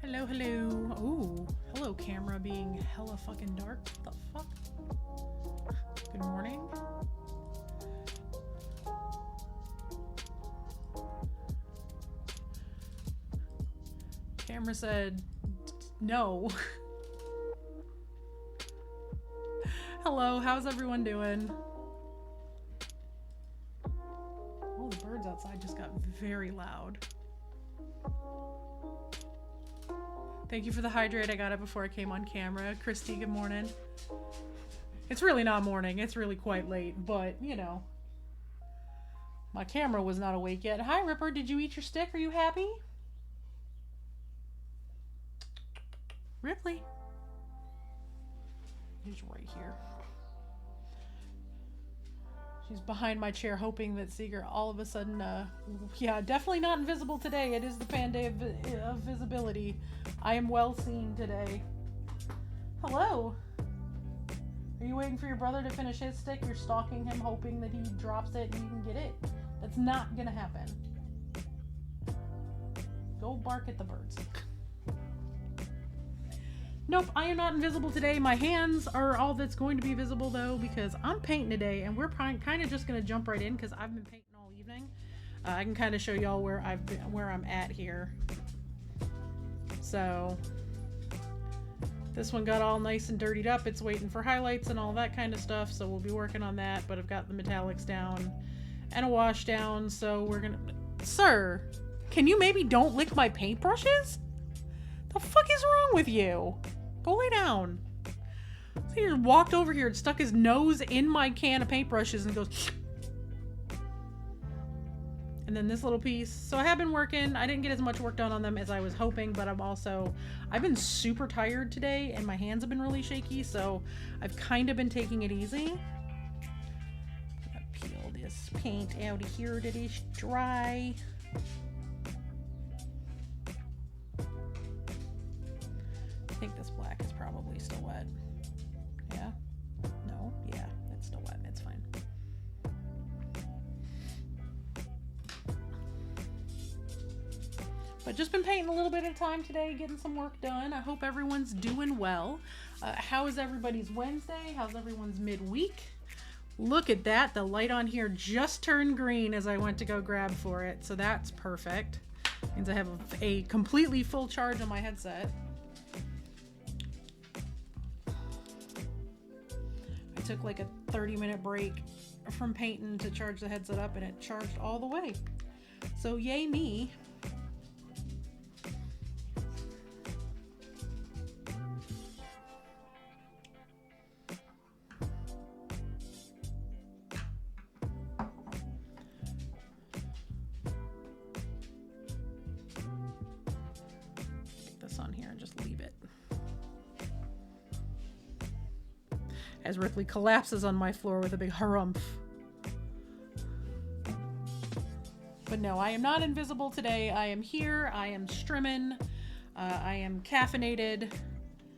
Hello, hello. Ooh, hello, camera being hella fucking dark. What the fuck? Good morning. Camera said no. Hello, how's everyone doing? Oh, the birds outside just got very loud. Thank you for the hydrate. I got it before I came on camera. Christy, good morning. It's really not morning. It's really quite late, but, you know. My camera was not awake yet. Hi, Ripper. Did you eat your stick? Are you happy? Ripley. He's right here. She's behind my chair hoping that Seeger all of a sudden, yeah, definitely not invisible today. It is the fan day of visibility. I am well seen today. Hello. Are you waiting for your brother to finish his stick? You're stalking him hoping that he drops it and you can get it? That's not gonna happen. Go bark at the birds. Nope, I am not invisible today. My hands are all that's going to be visible though because I'm painting today and we're kind of just going to jump right in because I've been painting all evening. I can kind of show y'all where I'm at here. So this one got all nice and dirtied up. It's waiting for highlights and all that kind of stuff. So we'll be working on that, but I've got the metallics down and a wash down. So we're going to, sir, can you maybe don't lick my paintbrushes? The fuck is wrong with you? Go lay down. So he just walked over here and stuck his nose in my can of paintbrushes and goes. And then this little piece. So I have been working. I didn't get as much work done on them as I was hoping, but I've been super tired today and my hands have been really shaky. So I've kind of been taking it easy. I'm gonna peel this paint out of here that is dry. I think this black is probably still wet. Yeah? No? Yeah, it's still wet. It's fine. But just been painting a little bit of time today, getting some work done. I hope everyone's doing well. How is everybody's Wednesday? How's everyone's midweek? Look at that. The light on here just turned green as I went to go grab for it. So that's perfect. Means I have a completely full charge on my headset. Took like a 30-minute break from painting to charge the headset up and it charged all the way. So yay me. Get this on here and just leave it. As Ripley collapses on my floor with a big harumph. But no, I am not invisible today. I am here. I am strimming. I am caffeinated.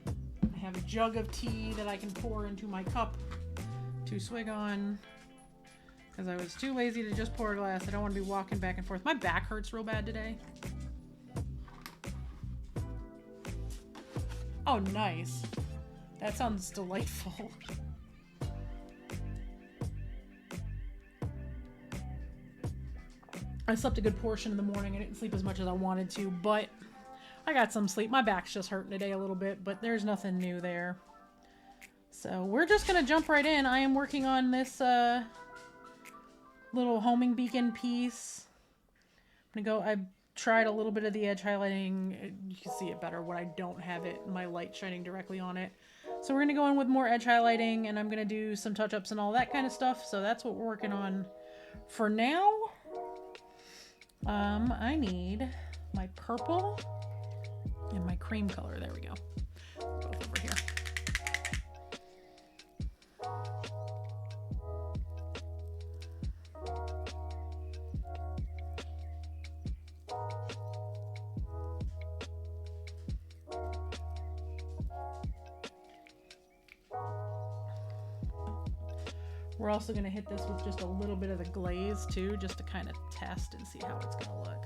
I have a jug of tea that I can pour into my cup to swig on. Because I was too lazy to just pour a glass. I don't want to be walking back and forth. My back hurts real bad today. Oh, nice. That sounds delightful. I slept a good portion in the morning. I didn't sleep as much as I wanted to, but I got some sleep. My back's just hurting today a little bit, but there's nothing new there. So we're just going to jump right in. I am working on this little homing beacon piece. I'm going to go... I tried a little bit of the edge highlighting. You can see it better when I don't have my light shining directly on it. So we're going to go in with more edge highlighting and I'm going to do some touch-ups and all that kind of stuff. So that's what we're working on for now. I need my purple and my cream color. There we go. Both over here. We're also going to hit this with just a little bit of the glaze too, just to kind of test and see how it's going to look.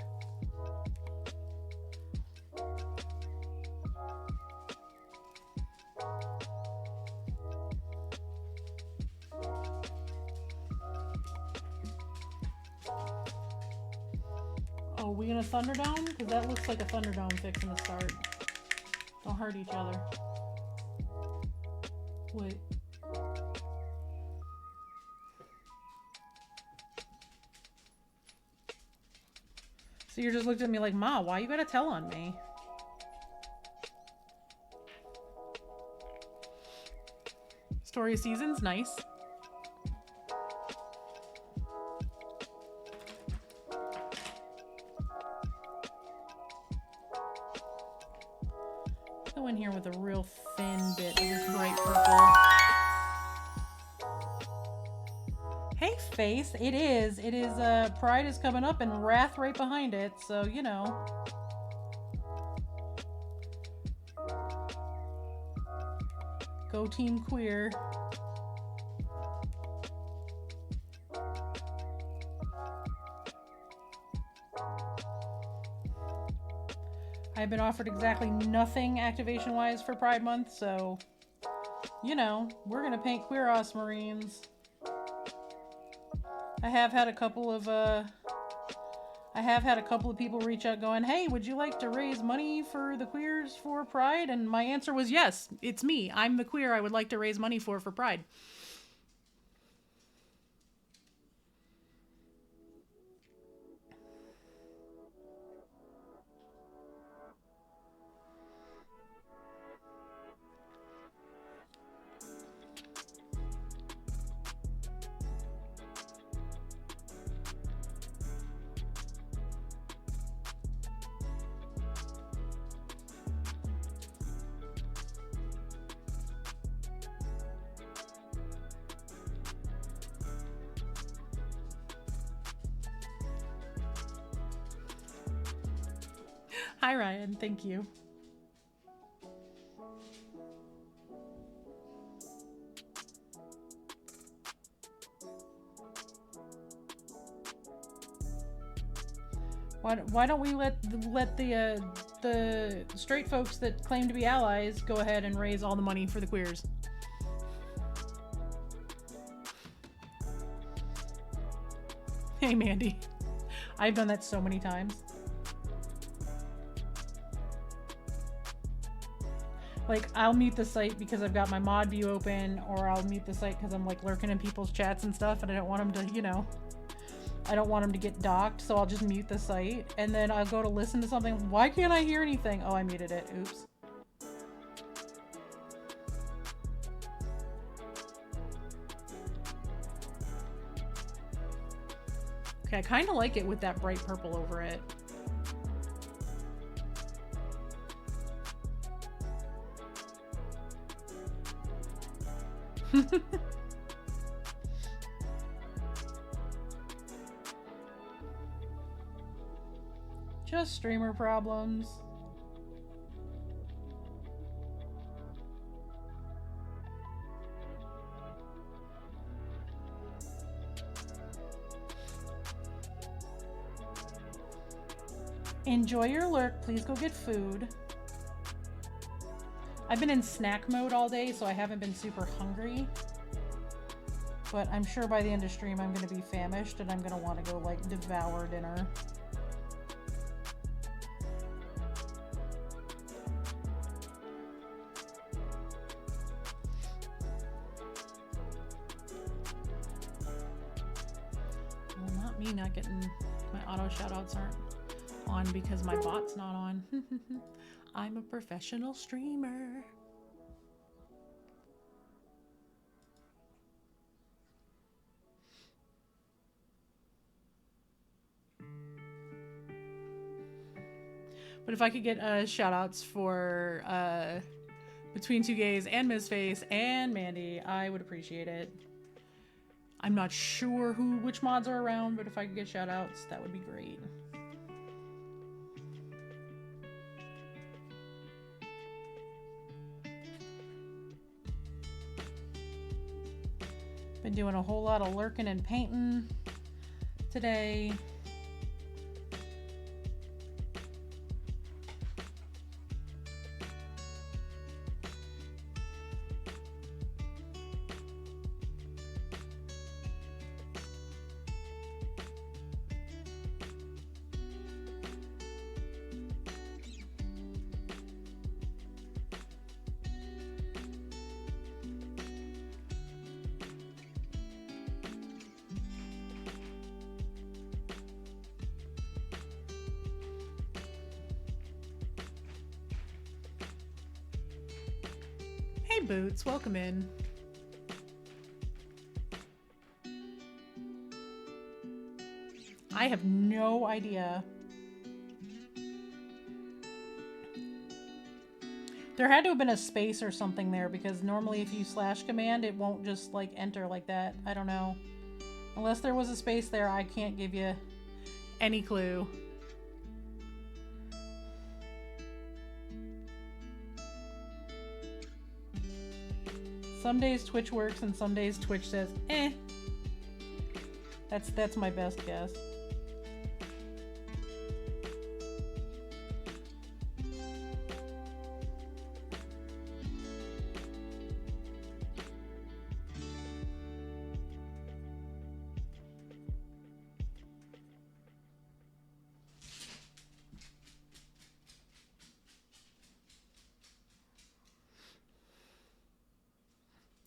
Oh, are we gonna Thunderdome? Because that looks like a Thunderdome fixing to start. Don't hurt each other. Wait. So you just looked at me like, Ma, why you gotta tell on me? Story of Seasons, nice. Go in here with a real thin bit of this bright purple. Hey, face, it is. It is, Pride is coming up and Wrath right behind it, so, you know. Go Team Queer. I've been offered exactly nothing activation-wise for Pride Month, so, you know, we're gonna paint Queer Os Marines. I have had a couple of people reach out going, hey, would you like to raise money for the queers for Pride? And my answer was yes, it's me. I'm the queer I would like to raise money for Pride. Hi, Ryan. Thank you. Why don't we let the straight folks that claim to be allies go ahead and raise all the money for the queers? Hey, Mandy. I've done that so many times. Like, I'll mute the site because I've got my mod view open, or I'll mute the site because I'm, like, lurking in people's chats and stuff, and I don't want them to, you know, I don't want them to get docked, so I'll just mute the site, and then I'll go to listen to something. Why can't I hear anything? Oh, I muted it. Oops. Okay, I kind of like it with that bright purple over it. Just streamer problems. Enjoy your lurk. Please go get food. I've been in snack mode all day, so I haven't been super hungry. But I'm sure by the end of stream I'm going to be famished and I'm going to want to go, like, devour dinner. Well, not me not getting... My auto shoutouts aren't on because my bot's not on. I'm a professional streamer. But if I could get shout outs for Between Two Gays and Ms. Face and Mandy, I would appreciate it. I'm not sure which mods are around, but if I could get shout outs, that would be great. Been doing a whole lot of lurking and painting today. Boots, welcome in. I have no idea. There had to have been a space or something there, because normally if you slash command, it won't just like enter like that. I don't know. Unless there was a space there, I can't give you any clue. Some days Twitch works and some days Twitch says, eh. That's my best guess.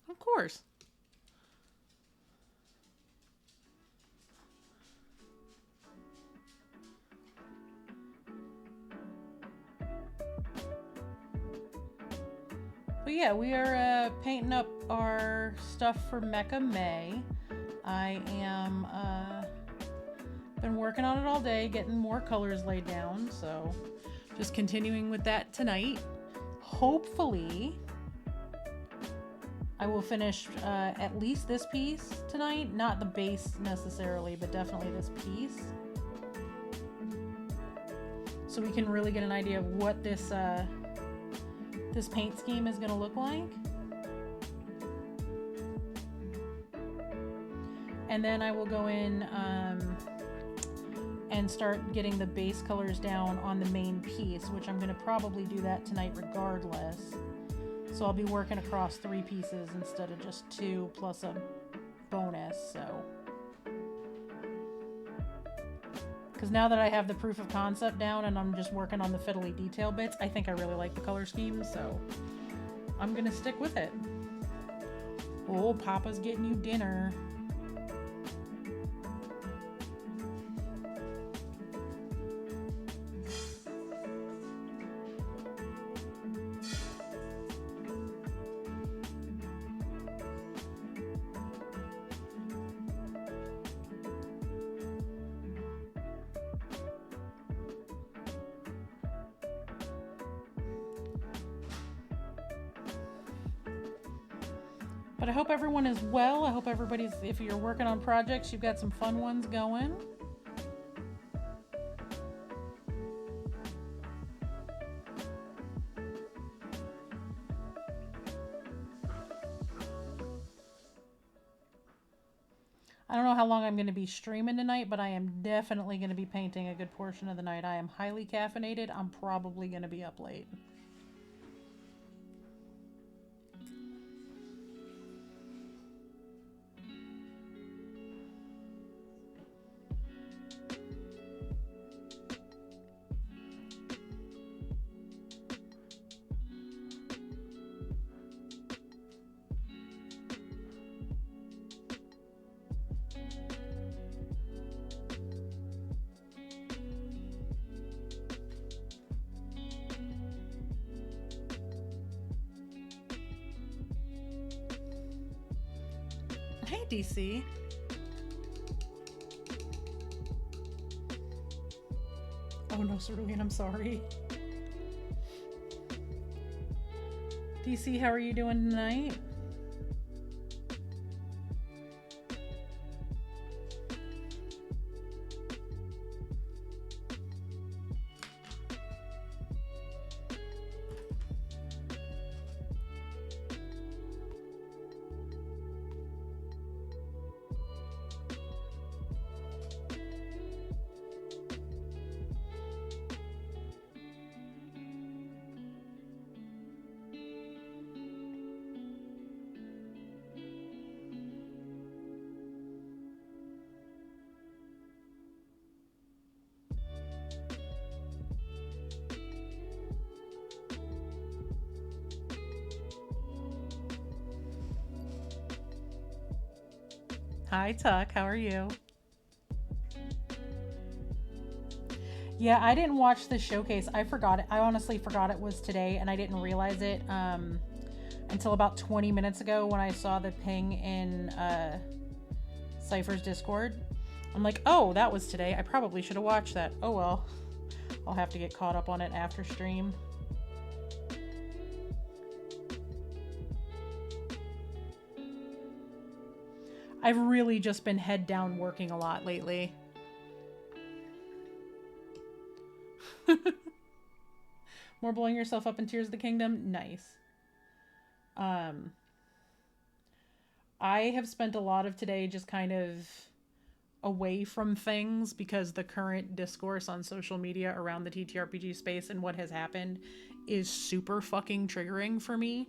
Of course. But yeah, we are painting up our stuff for Mecha May. I am been working on it all day, getting more colors laid down, so just continuing with that tonight. Hopefully I will finish at least this piece tonight. Not the base necessarily, but definitely this piece. So we can really get an idea of what this this paint scheme is going to look like. And then I will go in and start getting the base colors down on the main piece, which I'm going to probably do that tonight regardless. So I'll be working across 3 pieces instead of just 2 plus a bonus, so. Because now that I have the proof of concept down and I'm just working on the fiddly detail bits, I think I really like the color scheme, so I'm gonna stick with it. Oh, Papa's getting you dinner. But I hope everyone is well. I hope everybody's, if you're working on projects, you've got some fun ones going. I don't know how long I'm going to be streaming tonight, but I am definitely going to be painting a good portion of the night. I am highly caffeinated. I'm probably going to be up late. Hey, DC. Oh no, Cerulean, I'm sorry. DC, how are you doing tonight? Hi, Tuck. How are you? Yeah, I didn't watch the showcase. I forgot it. I honestly forgot it was today, and I didn't realize it until about 20 minutes ago when I saw the ping in Cypher's Discord. I'm like, oh, that was today. I probably should have watched that. Oh well. I'll have to get caught up on it after stream. I've really just been head down working a lot lately. More blowing yourself up in Tears of the Kingdom? Nice. I have spent a lot of today just kind of away from things because the current discourse on social media around the TTRPG space and what has happened is super fucking triggering for me.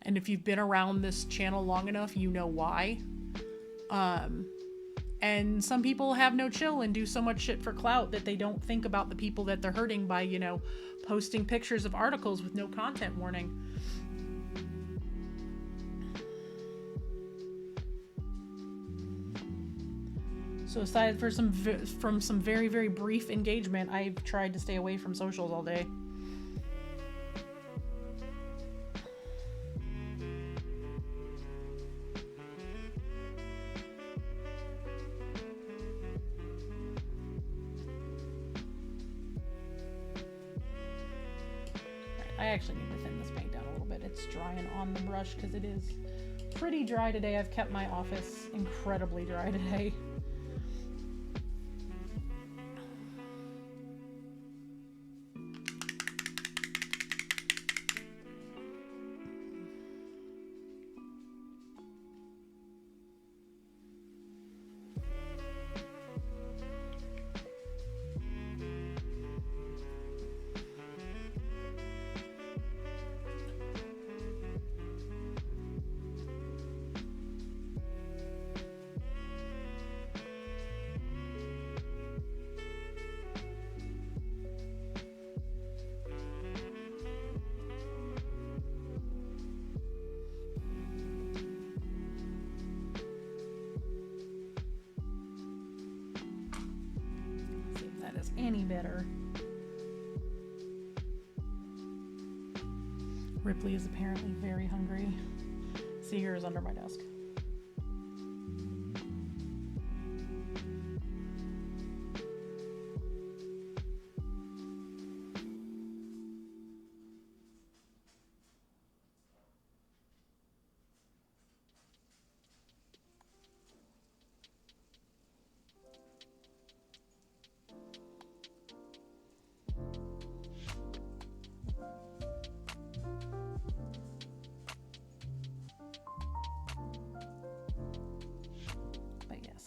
And if you've been around this channel long enough, you know why. And some people have no chill and do so much shit for clout that they don't think about the people that they're hurting by, you know, posting pictures of articles with no content warning. So aside from some very, very brief engagement, I've tried to stay away from socials all day. I actually need to thin this paint down a little bit. It's drying on the brush because it is pretty dry today. I've kept my office incredibly dry today. Any better. Ripley is apparently very hungry. Seeger is under my desk.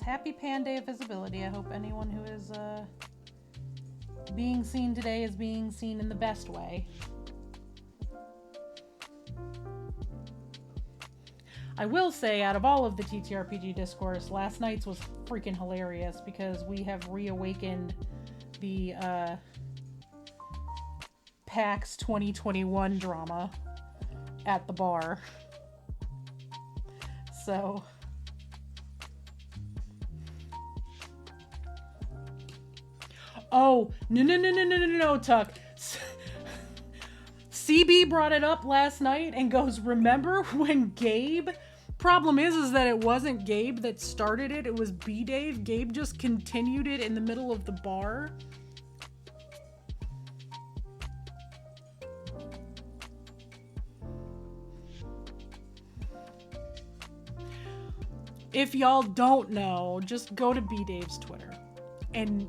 Happy Pan Day of Visibility. I hope anyone who is being seen today is being seen in the best way. I will say, out of all of the TTRPG discourse, last night's was freaking hilarious because we have reawakened the PAX 2021 drama at the bar. So... Oh, no, Tuck. CB brought it up last night and goes, remember when Gabe? Problem is that it wasn't Gabe that started it. It was B-Dave. Gabe just continued it in the middle of the bar. If y'all don't know, just go to B-Dave's Twitter. And...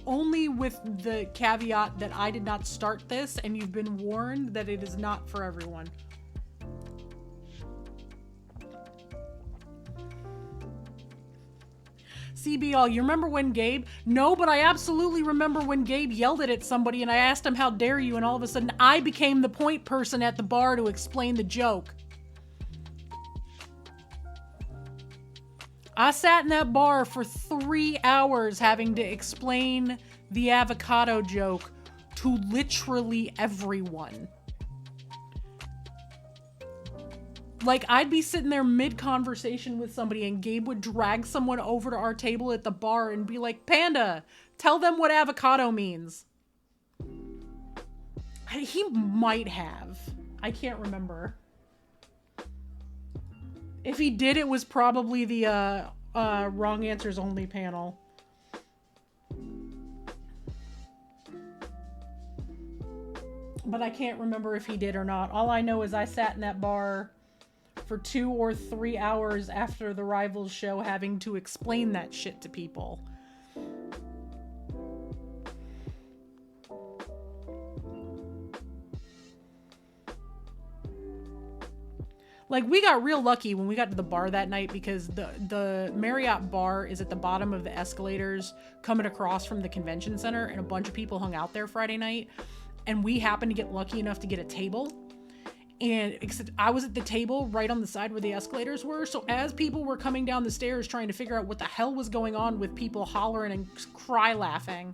only with the caveat that I did not start this and you've been warned that it is not for everyone. CBL, you remember when Gabe? No, but I absolutely remember when Gabe yelled it at somebody and I asked him, how dare you? And all of a sudden I became the point person at the bar to explain the joke. I sat in that bar for 3 hours having to explain the avocado joke to literally everyone. Like, I'd be sitting there mid-conversation with somebody and Gabe would drag someone over to our table at the bar and be like, Panda, tell them what avocado means. He might have. I can't remember. If he did, it was probably the wrong answers only panel. But I can't remember if he did or not. All I know is I sat in that bar for 2 or 3 hours after the Rivals show having to explain that shit to people. Like, we got real lucky when we got to the bar that night because the Marriott bar is at the bottom of the escalators coming across from the convention center, and a bunch of people hung out there Friday night. And we happened to get lucky enough to get a table. And except I was at the table right on the side where the escalators were. So as people were coming down the stairs trying to figure out what the hell was going on with people hollering and cry laughing,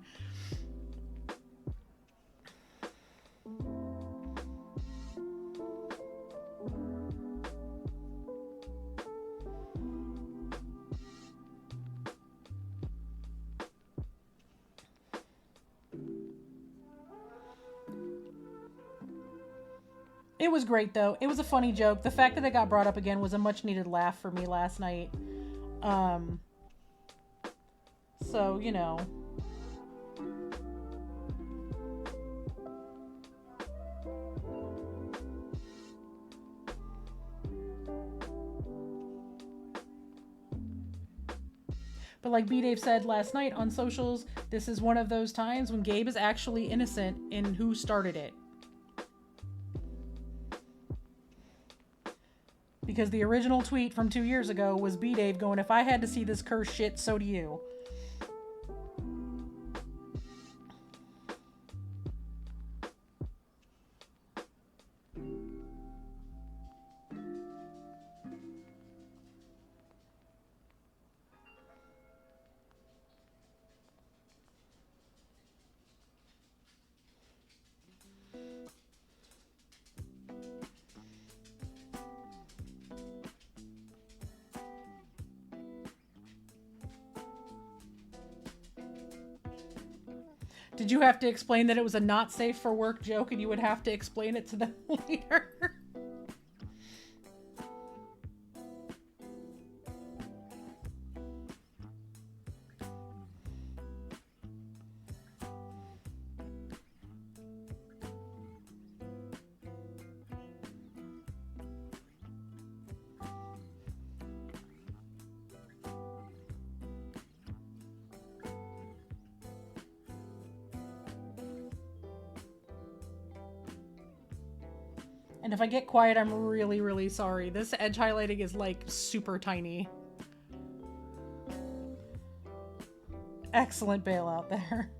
it was great, though. It was a funny joke. The fact that it got brought up again was a much needed laugh for me last night. So, you know. But like B-Dave said last night on socials, this is one of those times when Gabe is actually innocent in who started it. Because the original tweet from 2 years ago was B-Dave going, if I had to see this cursed shit, so do you. Did you have to explain that it was a not safe for work joke and you would have to explain it to them later? And if I get quiet, I'm really, really sorry. This edge highlighting is like super tiny. Excellent bailout there.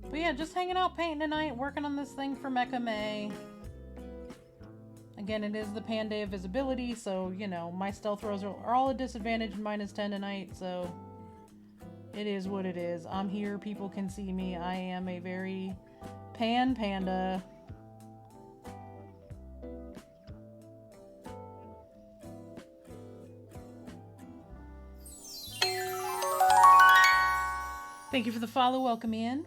But yeah, just hanging out painting tonight, working on this thing for Mecha May. Again, it is the Pan Day of Visibility, so, you know, my stealth rolls are all at disadvantage, -10 tonight, so it is what it is. I'm here, people can see me. I am a very pan panda. Thank you for the follow. Welcome in.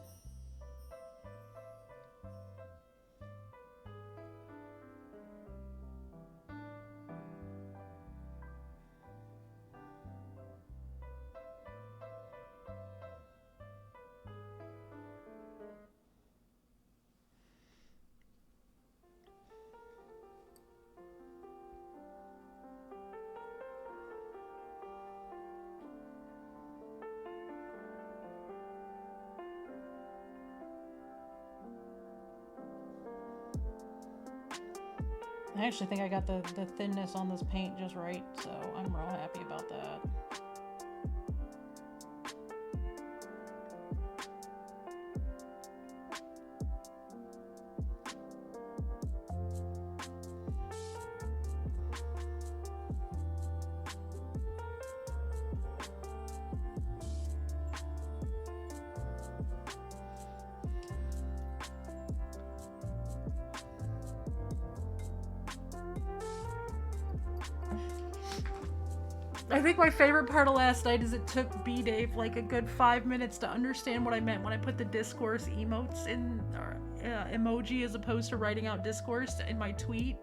I actually think I got the thinness on this paint just right, so I'm real happy about that. I think my favorite part of last night is it took B-Dave like a good 5 minutes to understand what I meant when I put the discourse emotes in, or emoji, as opposed to writing out discourse in my tweet,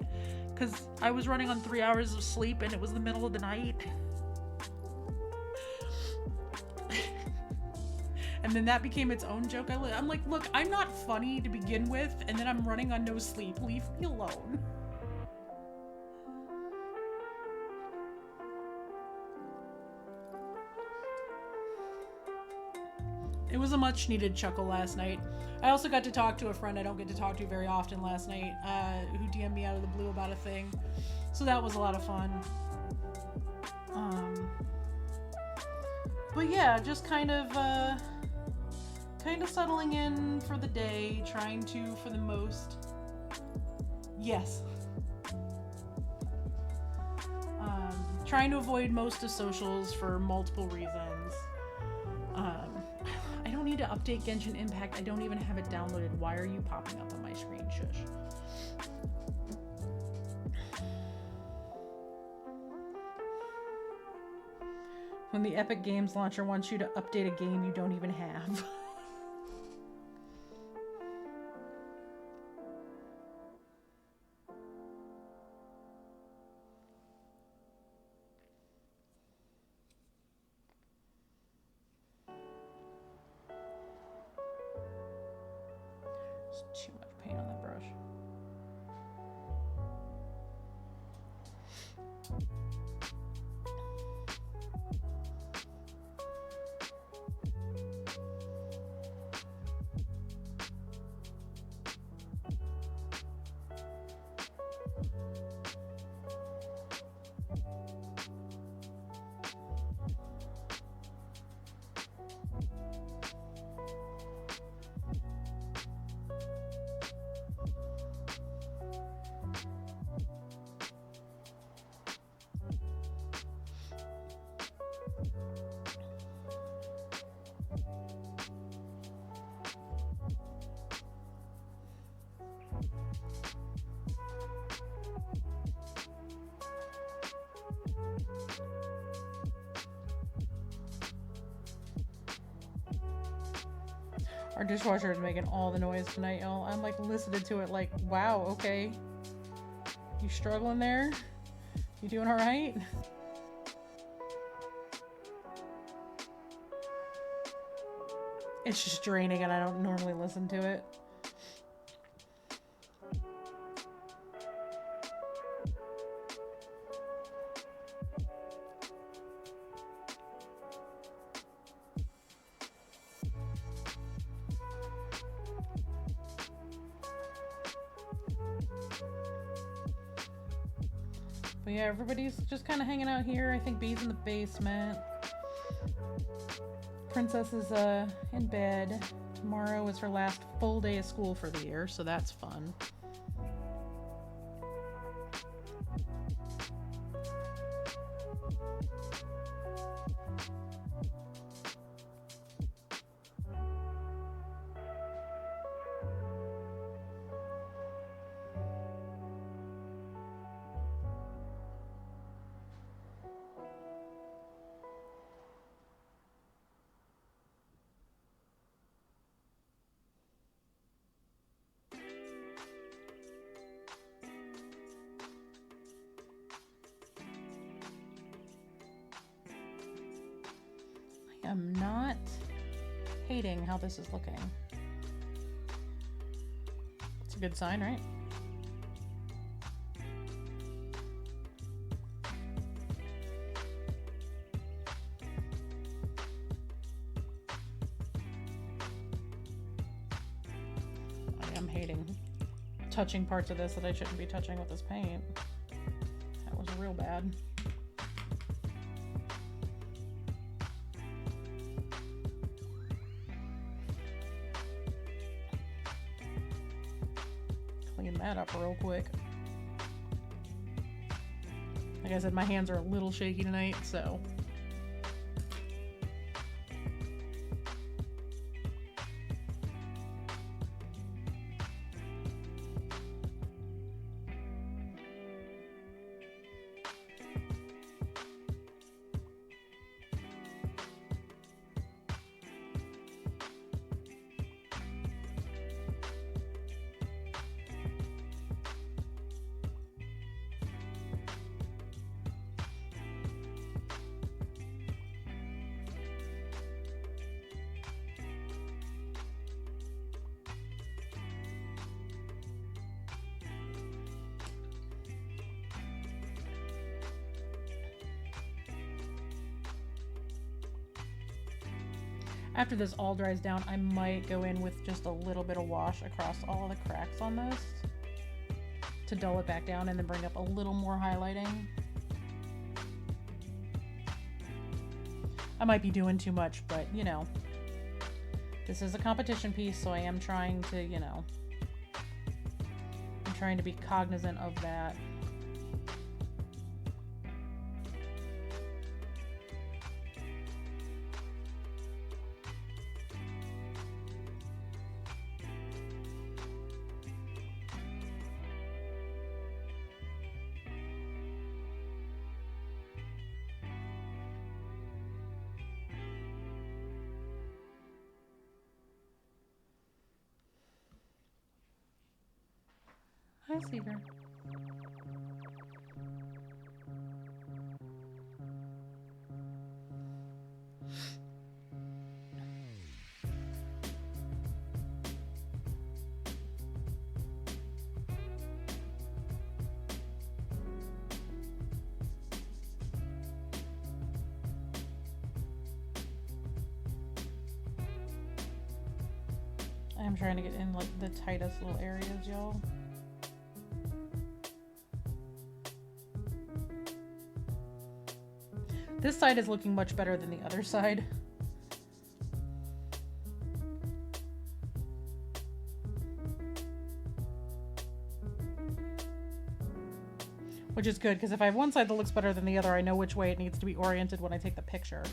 because I was running on 3 hours of sleep and it was the middle of the night. And then that became its own joke. I'm like, look, I'm not funny to begin with, and then I'm running on no sleep. Leave me alone. It was a much needed chuckle last night. I also got to talk to a friend I don't get to talk to very often last night, who DM'd me out of the blue about a thing. So that was a lot of fun. But yeah, just kind of settling in for the day, trying to, for the most, yes. Trying to avoid most of socials for multiple reasons. I don't need to update Genshin Impact. I don't even have it downloaded. Why are you popping up on my screen? Shush. When the Epic Games launcher wants you to update a game you don't even have. Too much paint on that brush. Our dishwasher is making all the noise tonight, y'all. I'm like listening to it like, wow, okay. You struggling there? You doing all right? It's just draining and I don't normally listen to it. But yeah, everybody's just kind of hanging out here. I think Bee's in the basement. Princess is in bed. Tomorrow is her last full day of school for the year, so that's fun. I'm not hating how this is looking. It's a good sign, right? I am hating. touching parts of this that I shouldn't be touching with this paint. That was real bad. Clean that up real quick. Like I said, my hands are a little shaky tonight, so. After this all dries down, I might go in with just a little bit of wash across all the cracks on this to dull it back down and then bring up a little more highlighting. I might be doing too much, but you know, this is a competition piece, so I am trying to, you know, I'm trying to be cognizant of that. Hi, Seeger. I'm trying to get in like the tightest little areas, y'all. This side is looking much better than the other side. Which is good, because if I have one side that looks better than the other, I know which way it needs to be oriented when I take the picture.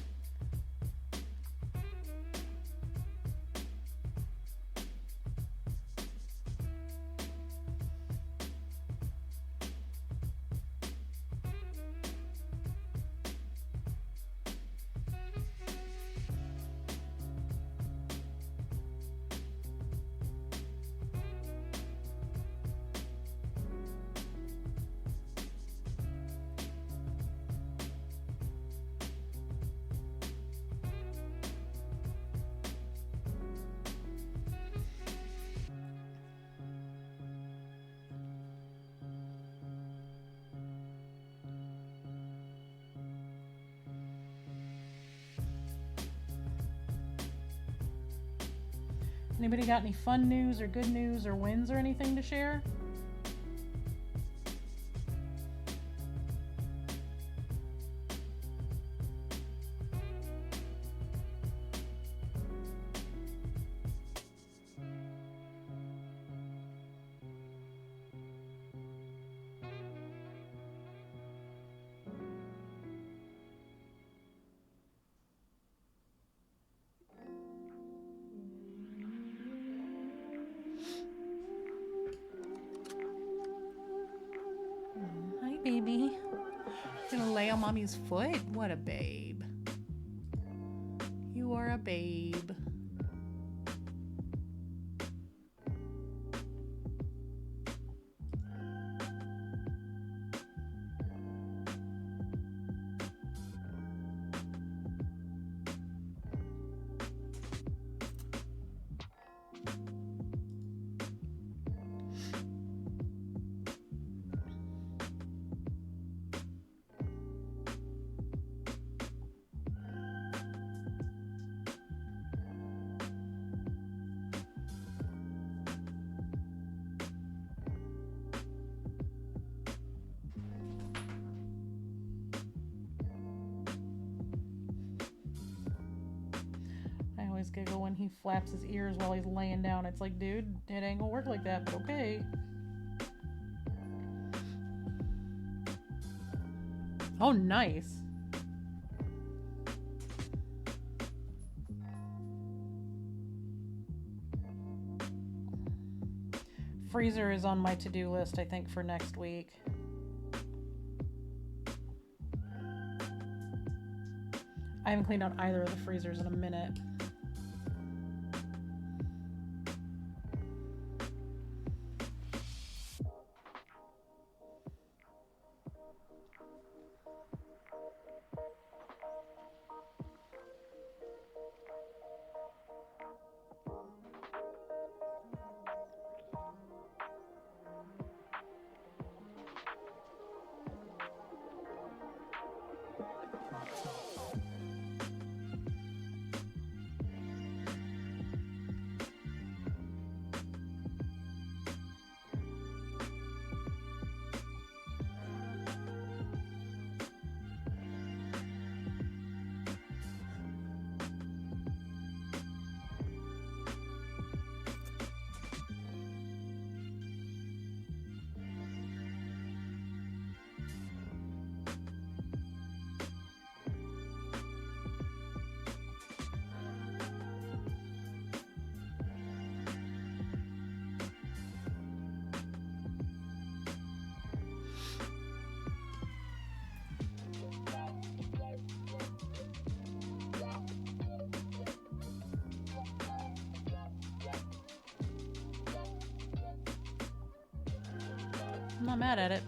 Anybody got any fun news or good news or wins or anything to share? Baby, gonna lay on mommy's foot? What a babe. You are a babe. always giggle when he flaps his ears while he's laying down. It's like, dude, it ain't gonna work like that, but okay. Oh, nice. Freezer is on my to-do list, I think, for next week. I haven't cleaned out either of the freezers in a minute. I'm not mad at it.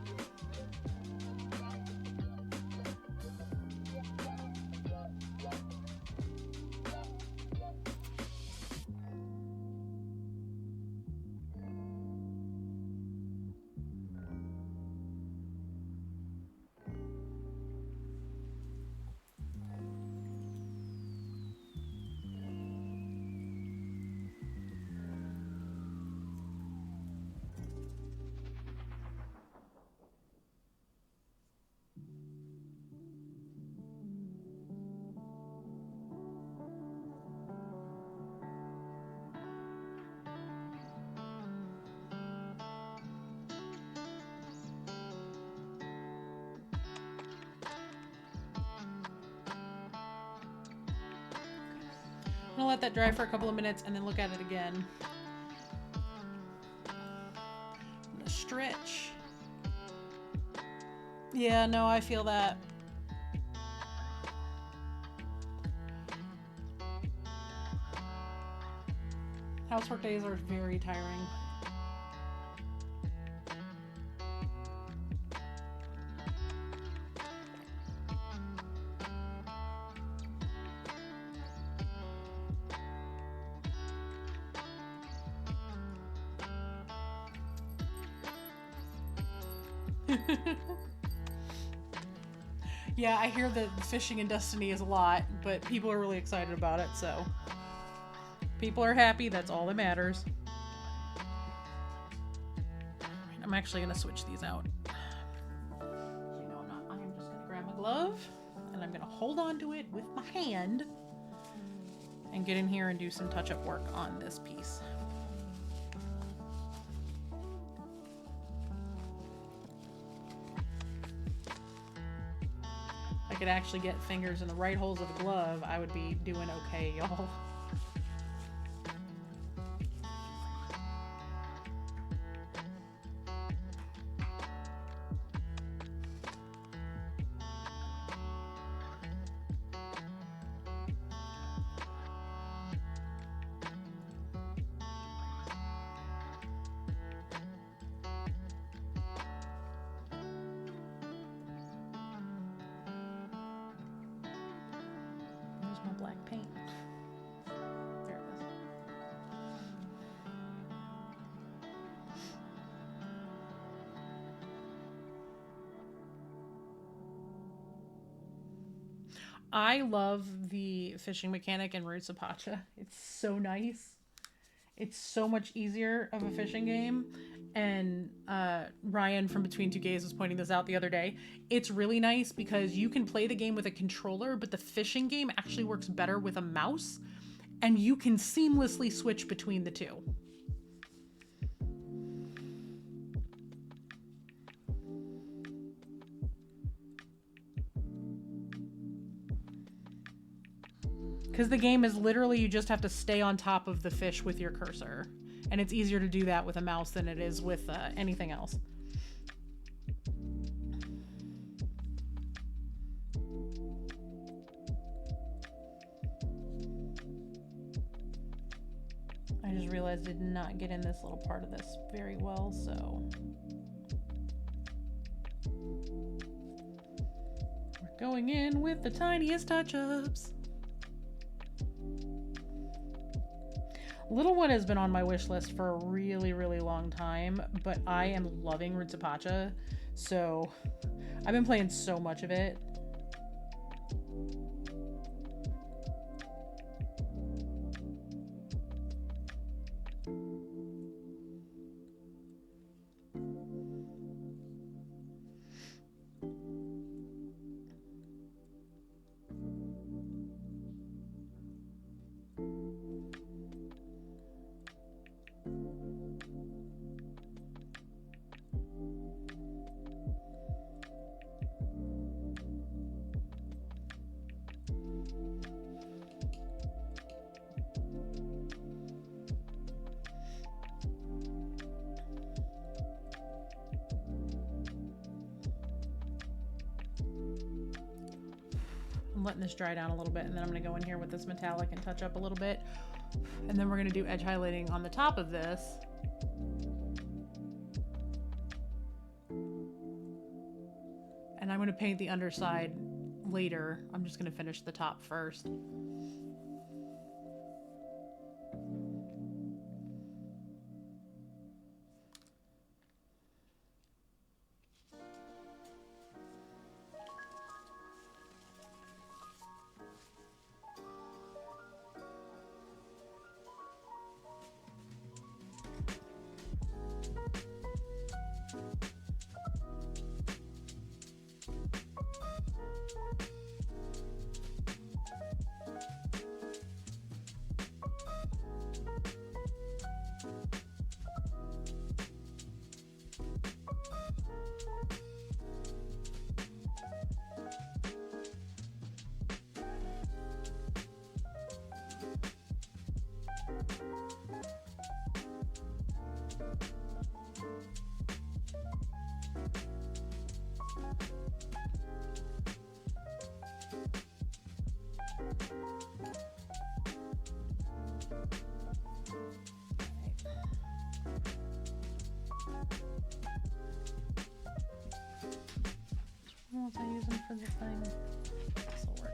I'm gonna let that dry for a couple of minutes and then look at it again. I'm gonna stretch. Yeah, no, I feel that. Housework days are very tiring. Yeah, I hear that fishing in Destiny is a lot, but people are really excited about it, so people are happy, that's all that matters. I'm actually gonna switch these out. You know, I'm just gonna grab my glove and I'm gonna hold on to it with my hand and get in here and do some touch-up work on this piece. If I could actually get fingers in the right holes of the glove, I would be doing okay, y'all. Black paint. There it is. I love the fishing mechanic in Roots of Pacha. It's so nice. It's so much easier of a fishing game. And Ryan from Between Two Gays was pointing this out the other day. It's really nice because you can play the game with a controller, but the fishing game actually works better with a mouse. and you can seamlessly switch between the two. Because the game is literally, you just have to stay on top of the fish with your cursor. And it's easier to do that with a mouse than it is with anything else. I just realized I did not get in this little part of this very well, so... we're going in with the tiniest touch-ups. Little One has been on my wish list for a really, really long time, but I am loving Roots of Pacha, so I've been playing so much of it. I'm letting this dry down a little bit, and then I'm going to go in here with this metallic and touch up a little bit. And then we're going to do edge highlighting on the top of this. And I'm going to paint the underside later. I'm just going to finish the top first. What else I use them for the thing? This will work.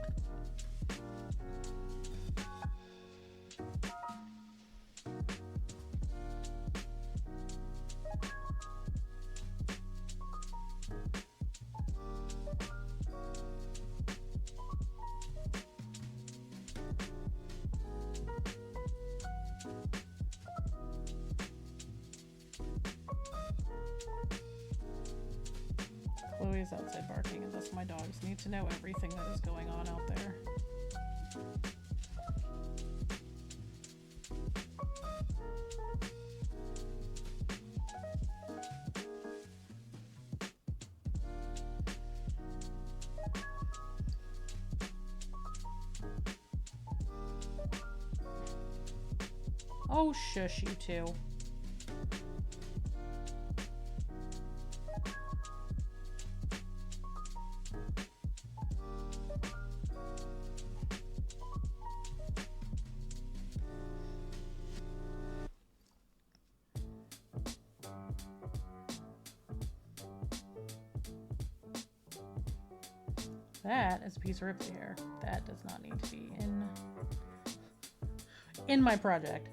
Chloe's outside barking, and thus my dogs need to know everything that is going on out there. Oh, shush, you two. That is a piece of ripped hair. That does not need to be in my project.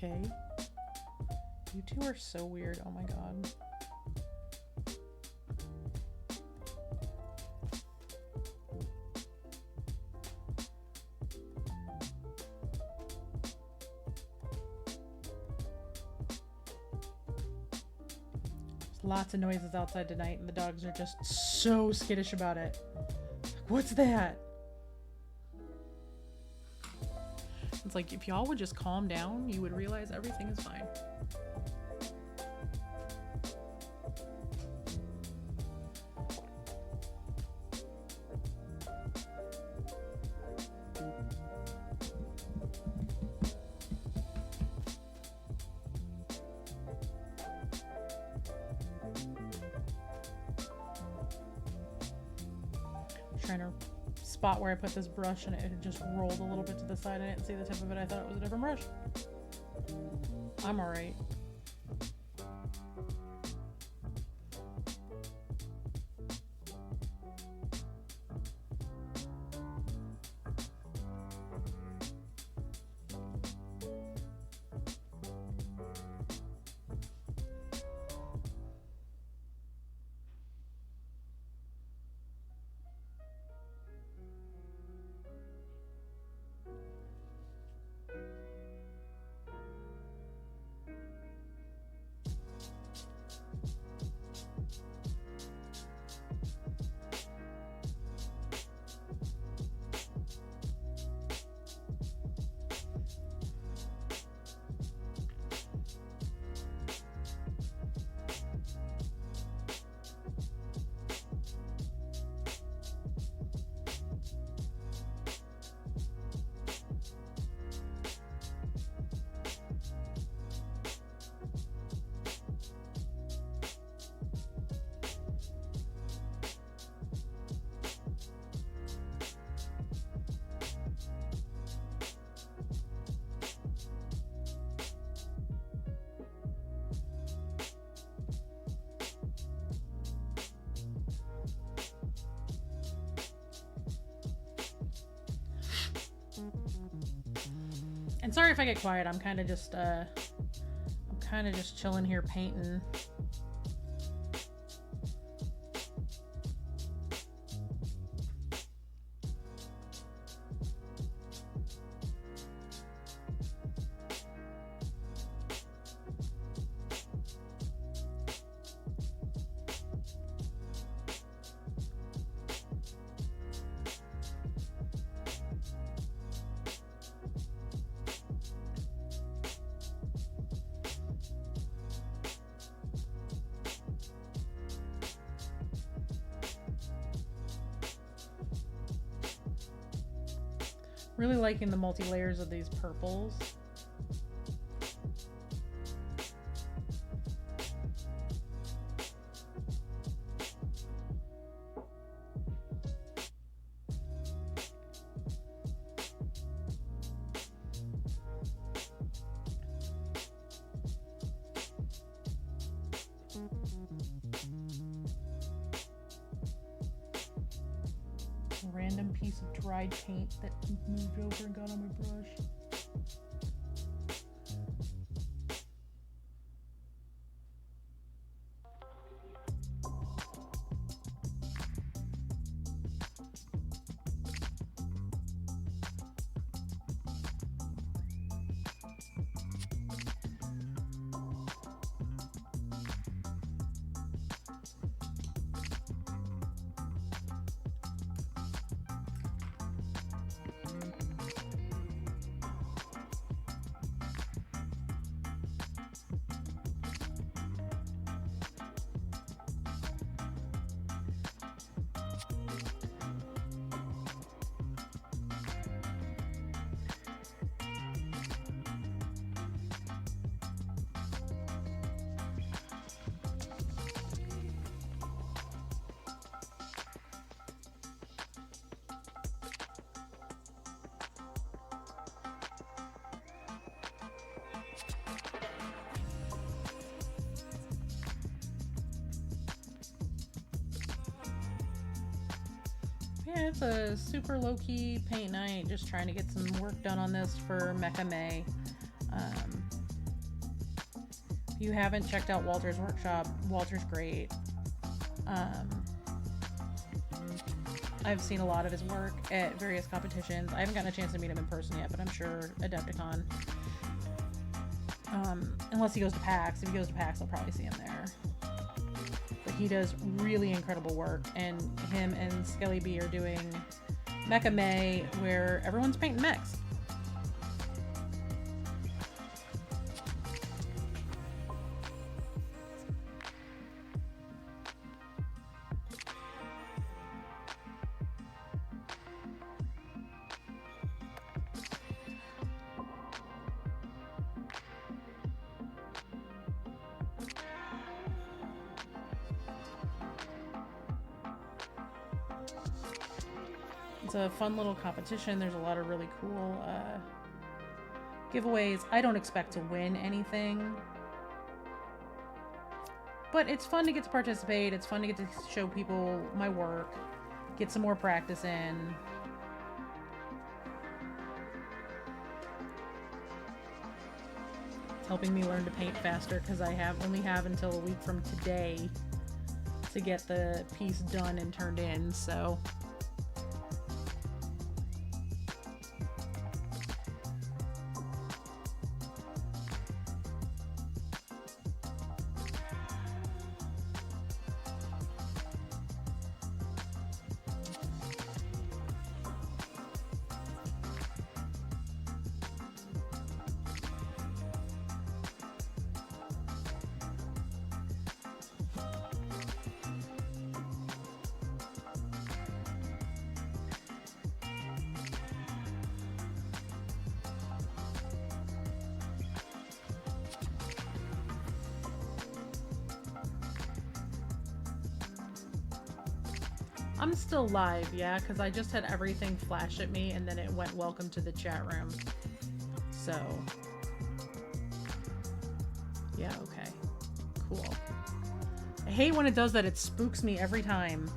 Okay. You two are so weird. Oh my god. Lots of noises outside tonight, and the dogs are just so skittish about it. What's that? It's like, if y'all would just calm down, you would realize everything is fine. Trying to spot where I put this brush, and it had just rolled a little bit to the side. I didn't see the tip of it. I thought it was a different brush. I'm alright. And sorry if I get quiet. I'm kind of just chilling here painting. Really liking the multi-layers of these purples. Random piece of dried paint that moved over and got on my brush. Yeah, it's a super low-key paint night, just trying to get some work done on this for Mecha May. you haven't checked out Walter's workshop, Walter's great. I've seen a lot of his work at various competitions. I haven't gotten a chance to meet him in person yet, but I'm sure Adepticon. Unless he goes to PAX. If he goes to PAX, I'll probably see him there. But he does really incredible work, and him and Skelly B are doing Mecha May, where everyone's painting mechs. It's a fun little competition. There's a lot of really cool giveaways. I don't expect to win anything, but it's fun to get to participate. It's fun to get to show people my work, get some more practice in. It's helping me learn to paint faster because I only have until a week from today to get the piece done and turned in, so... I'm still live, yeah, because I just had everything flash at me and then it went welcome to the chat room. So, yeah, okay, cool. I hate when it does that. It spooks me every time.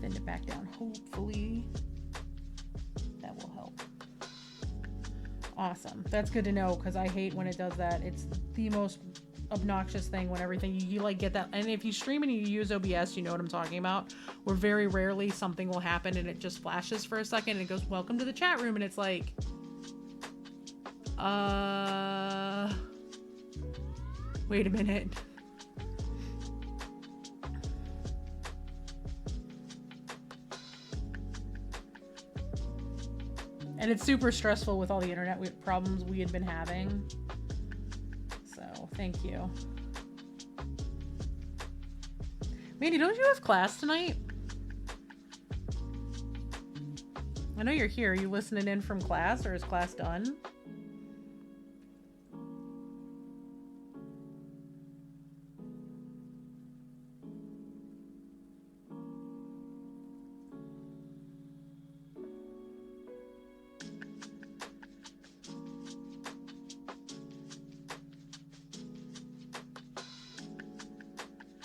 Bend it back down. Hopefully that will help. Awesome. That's good to know because I hate when it does that. It's the most obnoxious thing when everything you like get that. And if you stream and you use OBS, you know what I'm talking about. Where very rarely something will happen and it just flashes for a second and it goes, "Welcome to the chat room," and it's like, wait a minute. And it's super stressful with all the internet problems we had been having. So, thank you. Mandy, don't you have class tonight? I know you're here. Are you listening in from class, or is class done?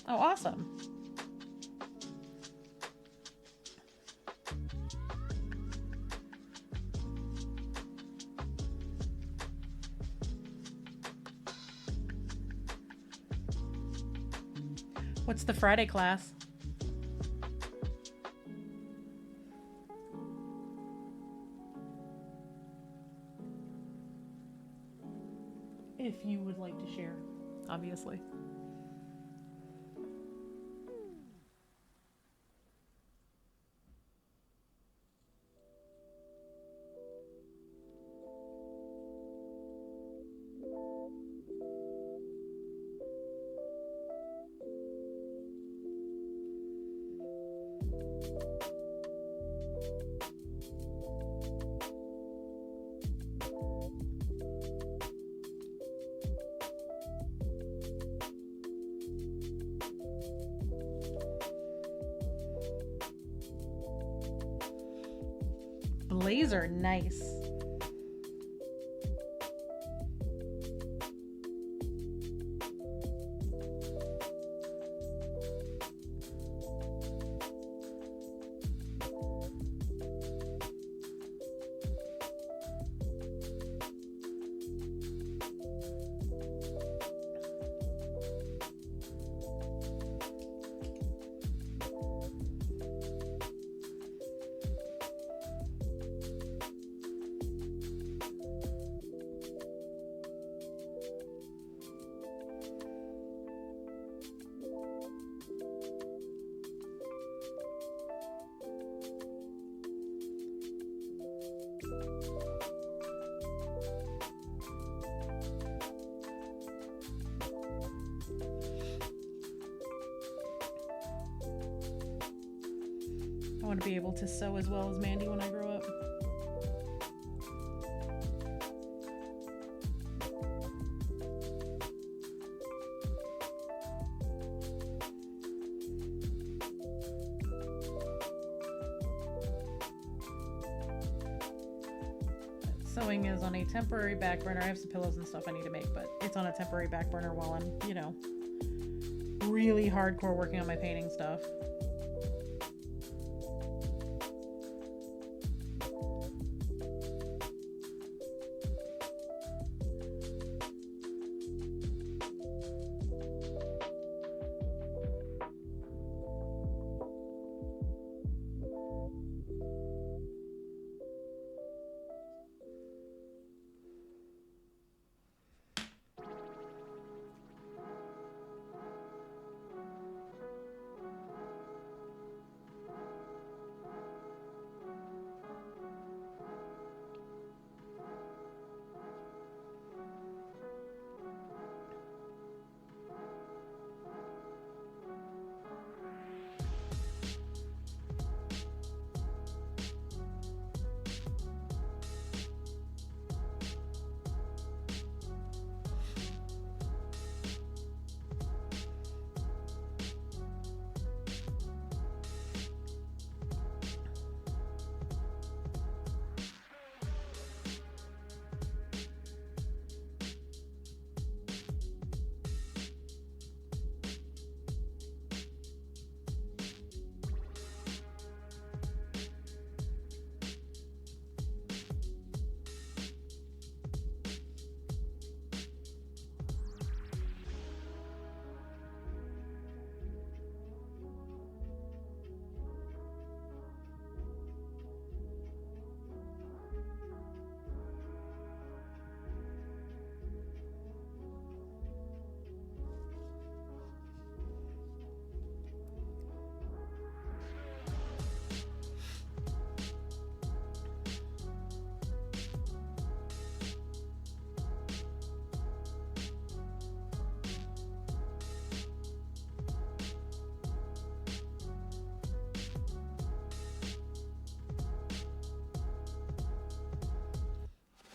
Oh, awesome. What's the Friday class? If you would like to share, obviously. Blazer, nice. I want to be able to sew as well as Mandy when I grow up. Sewing is on a temporary back burner. I have some pillows and stuff I need to make, but it's on a temporary back burner while I'm, you know, really hardcore working on my painting stuff.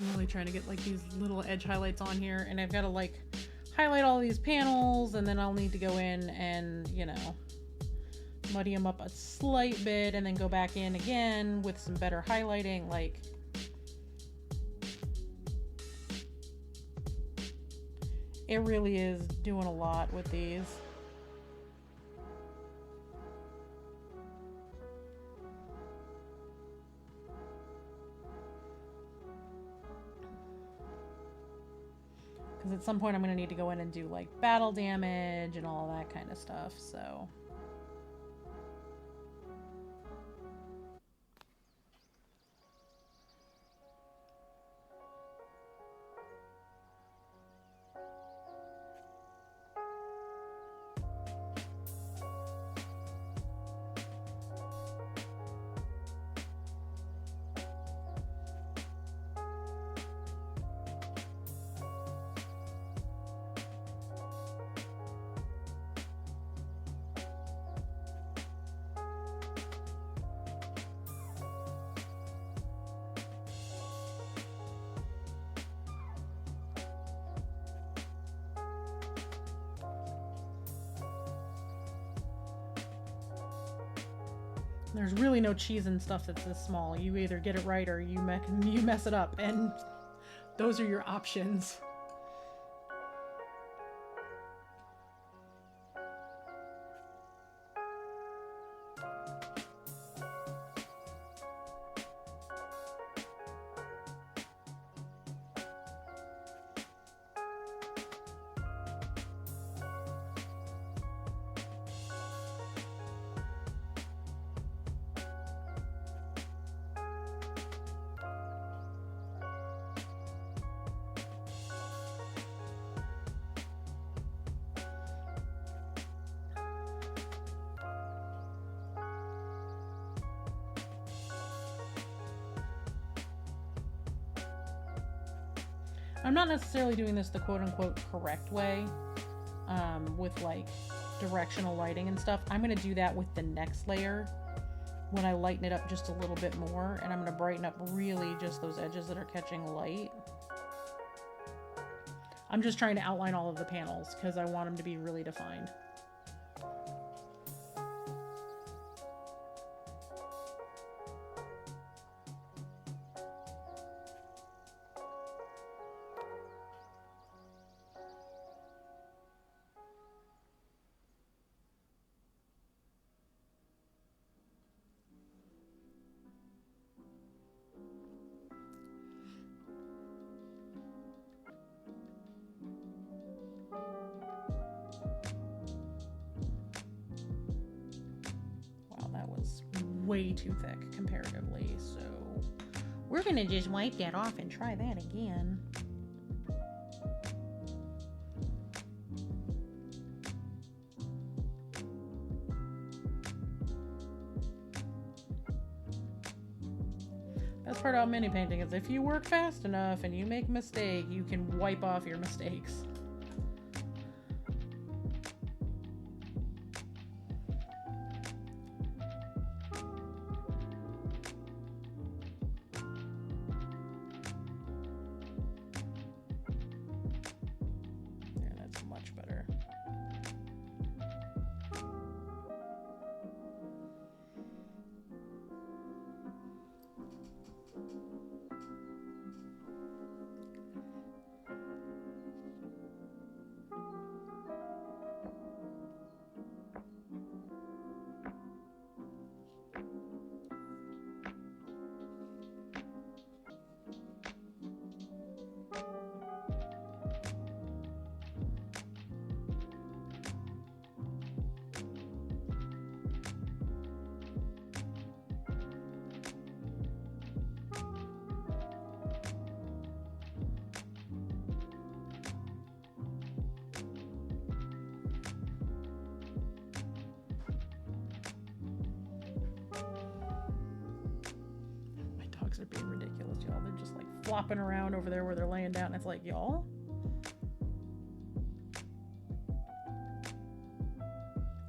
I'm really trying to get like these little edge highlights on here, and I've got to like highlight all these panels, and then I'll need to go in and, you know, muddy them up a slight bit and then go back in again with some better highlighting. Like, it really is doing a lot with these. Because at some point I'm going to need to go in and do like battle damage and all that kind of stuff, so. There's really no cheese and stuff that's this small. You either get it right or you mess it up, and those are your options. I'm not necessarily doing this the quote-unquote correct way, with like directional lighting and stuff. I'm going to do that with the next layer when I lighten it up just a little bit more, and I'm going to brighten up really just those edges that are catching light. I'm just trying to outline all of the panels because I want them to be really defined. Way too thick comparatively, so we're gonna just wipe that off and try that again. Best part about mini painting is if you work fast enough and you make a mistake, you can wipe off your mistakes. Are being ridiculous, y'all. They're just like flopping around over there where they're laying down. It's like, y'all,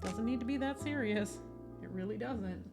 doesn't need to be that serious. It really doesn't.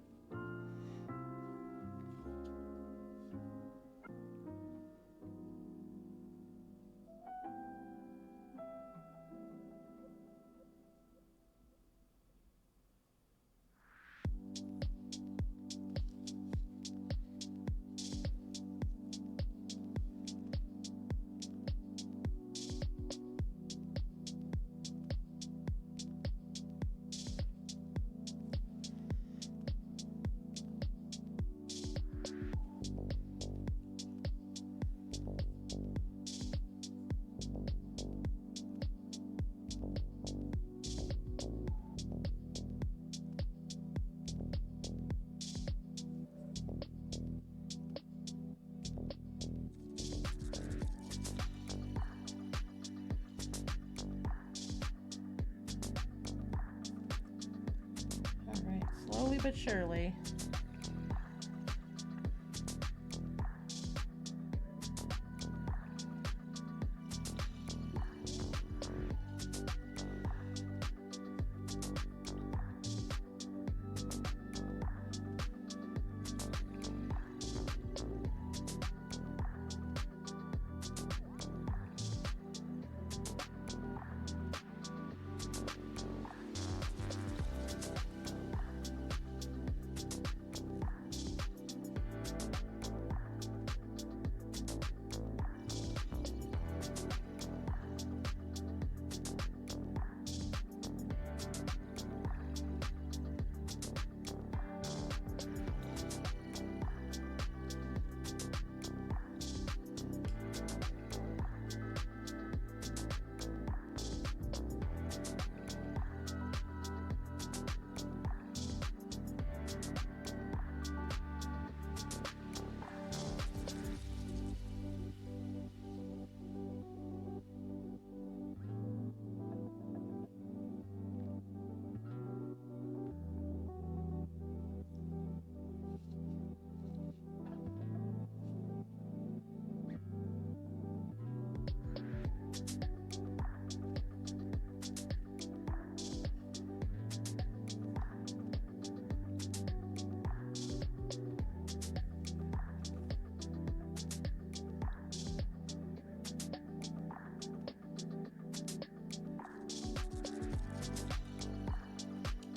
Slowly but surely.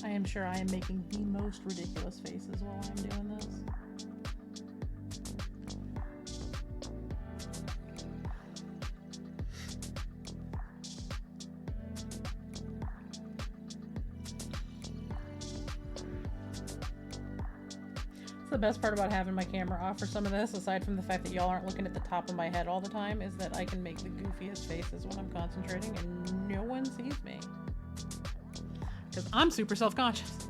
I am sure I am making the most ridiculous faces while I'm doing this. The best part about having my camera off for some of this, aside from the fact that y'all aren't looking at the top of my head all the time, is that I can make the goofiest faces when I'm concentrating and no one sees me. Because I'm super self-conscious.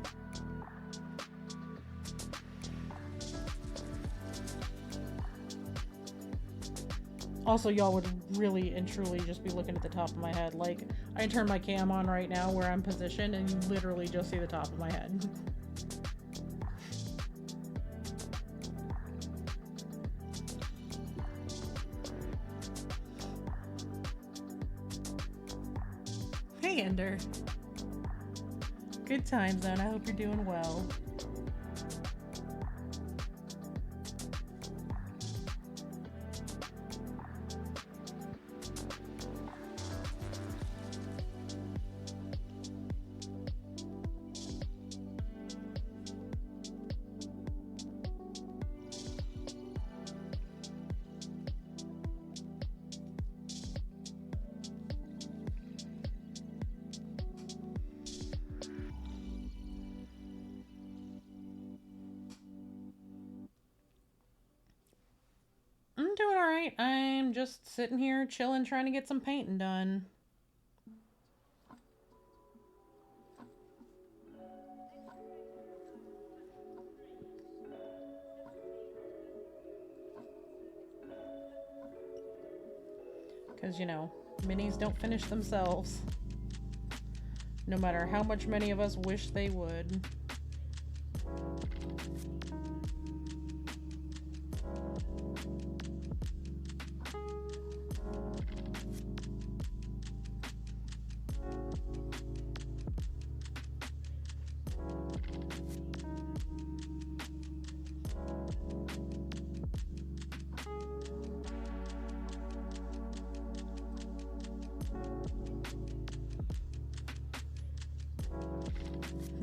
Also, y'all would really and truly just be looking at the top of my head. Like, I turn my cam on right now where I'm positioned and you literally just see the top of my head. Hey, Ender. Good time zone. I hope you're doing well. I'm doing alright. I'm just sitting here chilling, trying to get some painting done. Because, you know, minis don't finish themselves. No matter how much many of us wish they would.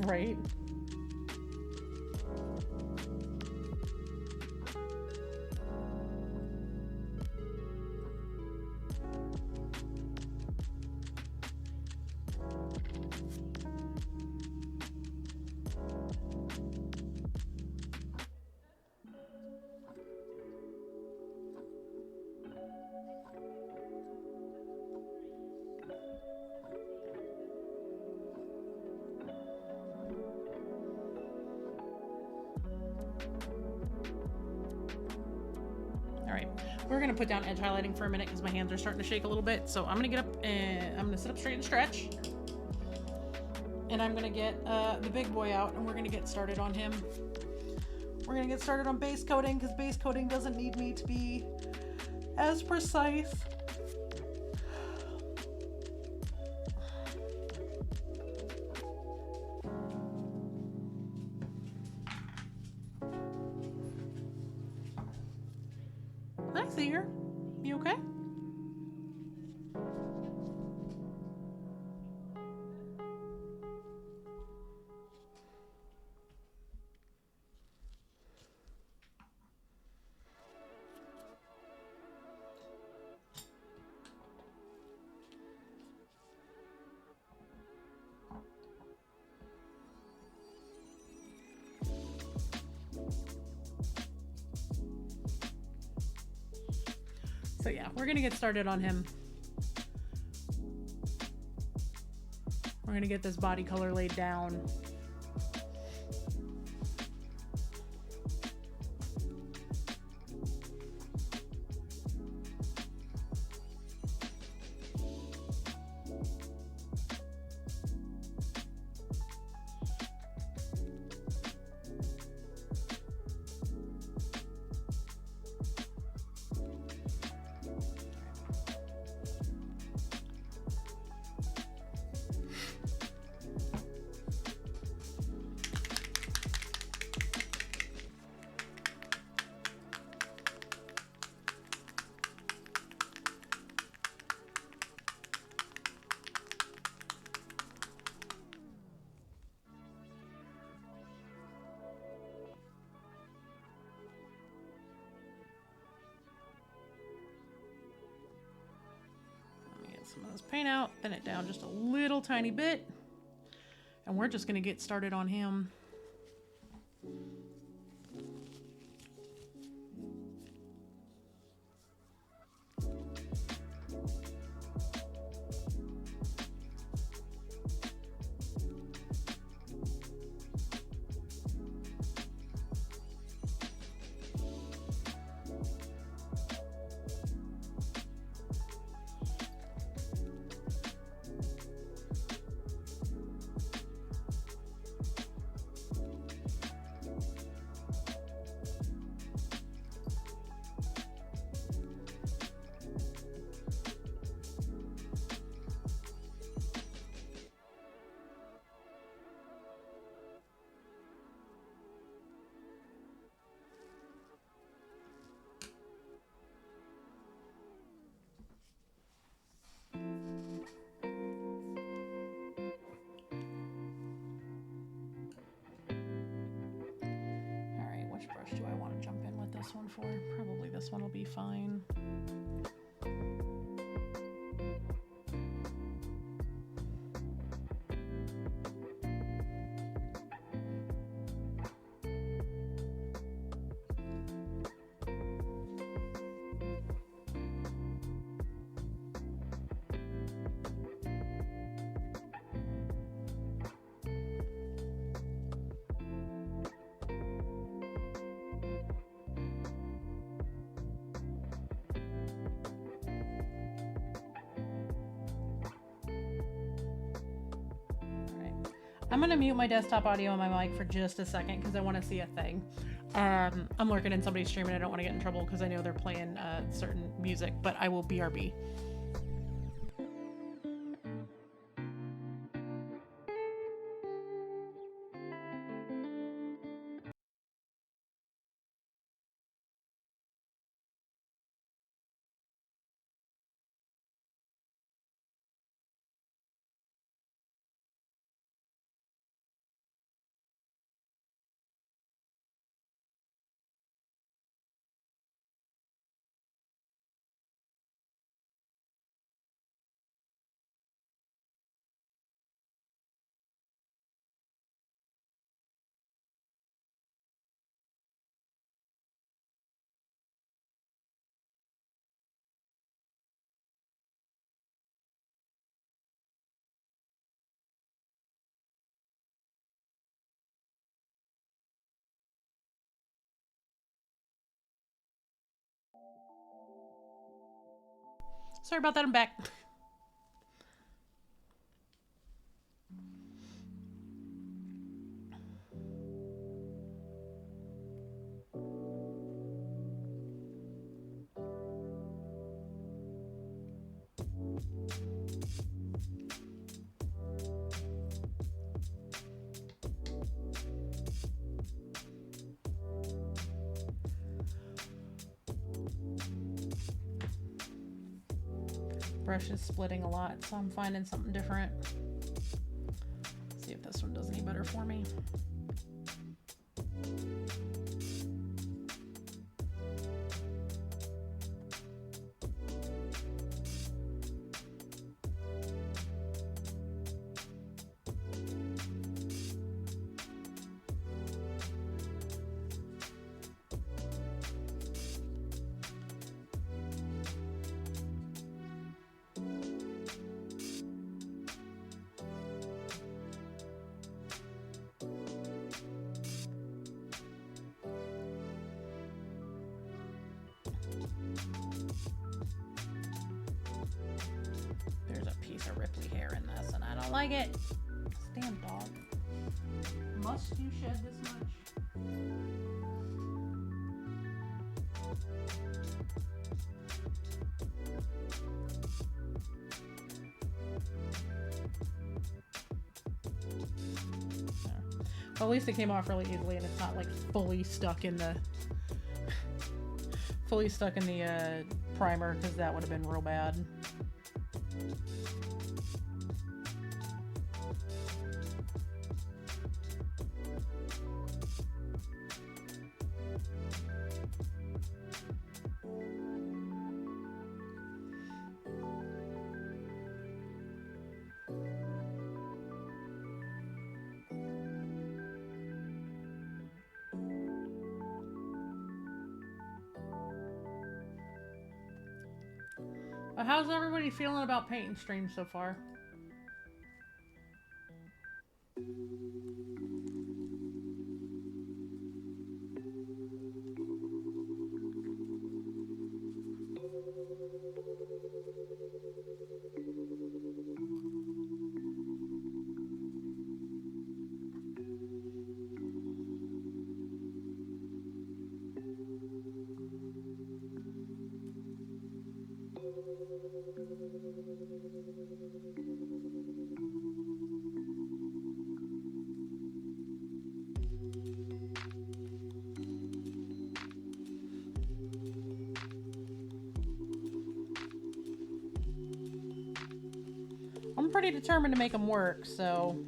Right? Alright, we're going to put down edge highlighting for a minute because my hands are starting to shake a little bit. So I'm going to get up and I'm going to sit up straight and stretch. And I'm going to get the big boy out and we're going to get started on him. We're going to get started on base coating because base coating doesn't need me to be as precise. I see her. You okay? So yeah, we're gonna get started on him. We're gonna get this body color laid down. some of this paint out, thin it down just a little tiny bit, and we're just going to get started on him. Which brush do I want to jump in with this one for? Probably this one will be fine. I'm going to mute my desktop audio and my mic for just a second because I want to see a thing. I'm lurking in somebody's stream and I don't want to get in trouble because I know they're playing certain music, but I will BRB. Sorry about that, I'm back. Brush is splitting a lot, so I'm finding something different. Let's see if this one does any better for me. Like it. Damn dog. Must you shed this much? Well, at least it came off really easily and it's not like fully stuck in the primer, because that would have been real bad. How's everybody feeling about painting streams so far? I'm pretty determined to make them work, so...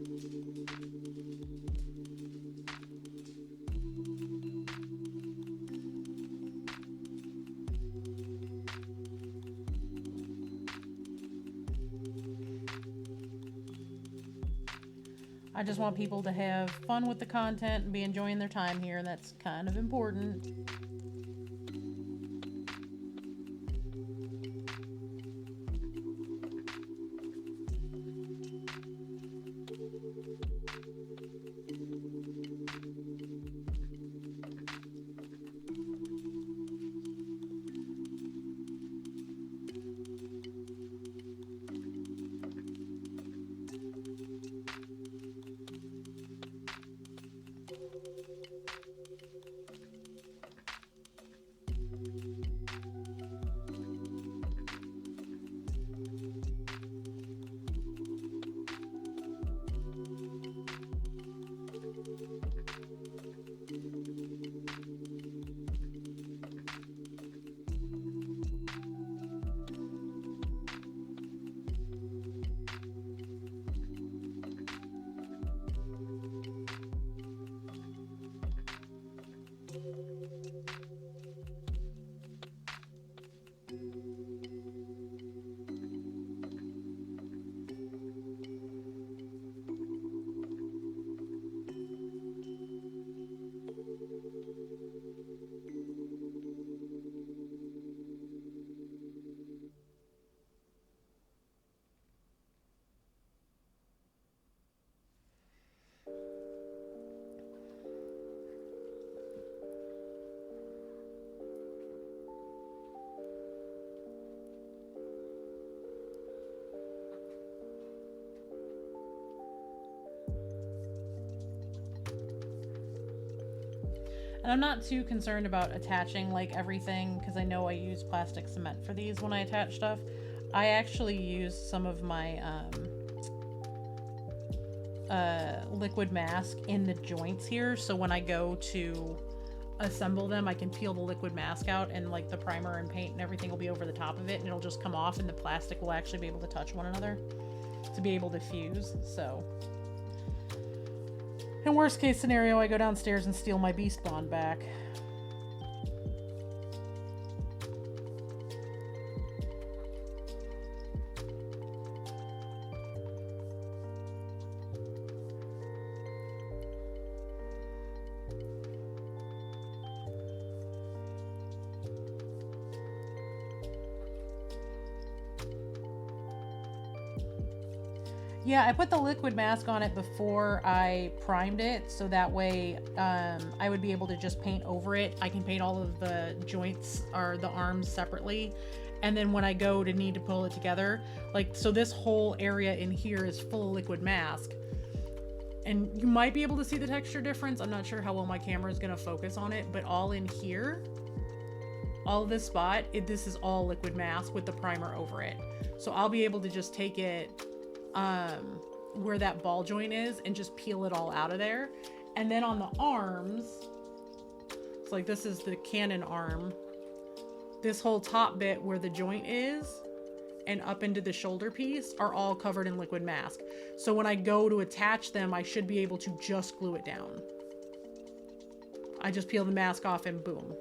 I just want people to have fun with the content and be enjoying their time here, and that's kind of important. And I'm not too concerned about attaching like everything, because I know I use plastic cement for these when I attach stuff. I actually use some of my liquid mask in the joints here, so when I go to assemble them, I can peel the liquid mask out, and like the primer and paint and everything will be over the top of it, and it'll just come off, and the plastic will actually be able to touch one another to be able to fuse. So in worst case scenario, I go downstairs and steal my Beast Bond back. Yeah, I put the liquid mask on it before I primed it, so that way I would be able to just paint over it. I can paint all of the joints or the arms separately, and then when I go to need to pull it together, like, so this whole area in here is full of liquid mask, and you might be able to see the texture difference. I'm not sure how well my camera is going to focus on it, but all in here, all this spot, this is all liquid mask with the primer over it. So I'll be able to just take it where that ball joint is and just peel it all out of there. And then on the arms, it's like, this is the cannon arm, this whole top bit where the joint is and up into the shoulder piece are all covered in liquid mask. So when I go to attach them, I should be able to just glue it down. I just peel the mask off and boom.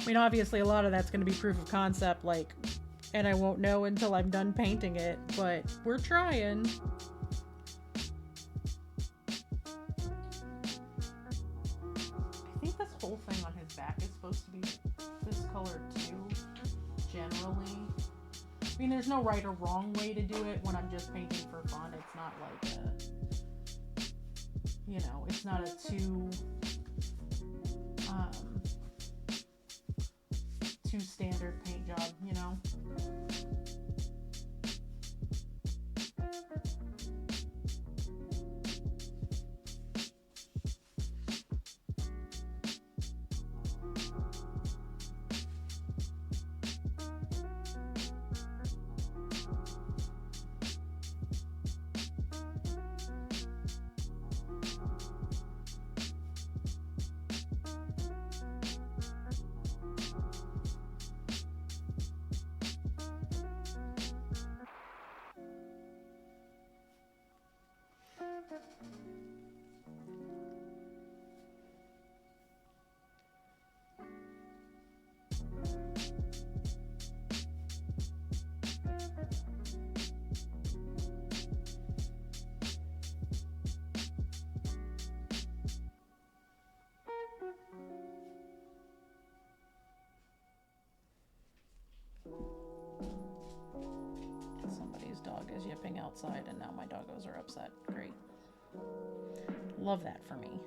I mean, obviously a lot of that's going to be proof of concept, like, and I won't know until I'm done painting it, but we're trying. I think this whole thing on his back is supposed to be this color too, generally. I mean, there's no right or wrong way to do it when I'm just painting for fun. It's not like a, you know, it's not a too standard paint job, you know. Somebody's dog is yipping outside and now my doggos are upset. Great. Love that for me.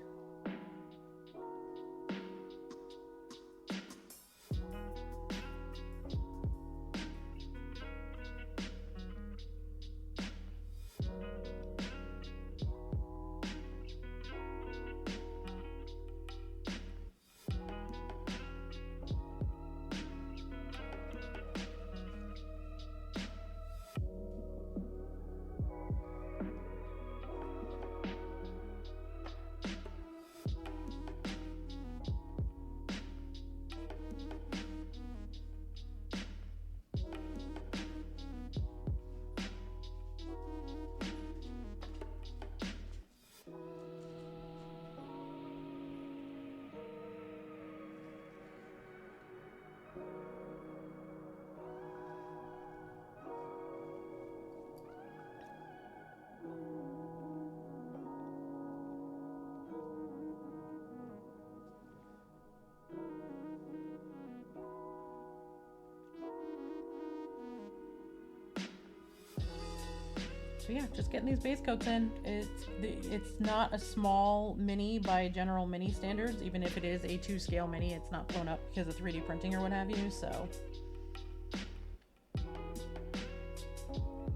So yeah, just getting these base coats in. It's not a small mini by general mini standards. Even if it is a 2 scale mini, it's not blown up because of 3D printing or what have you. So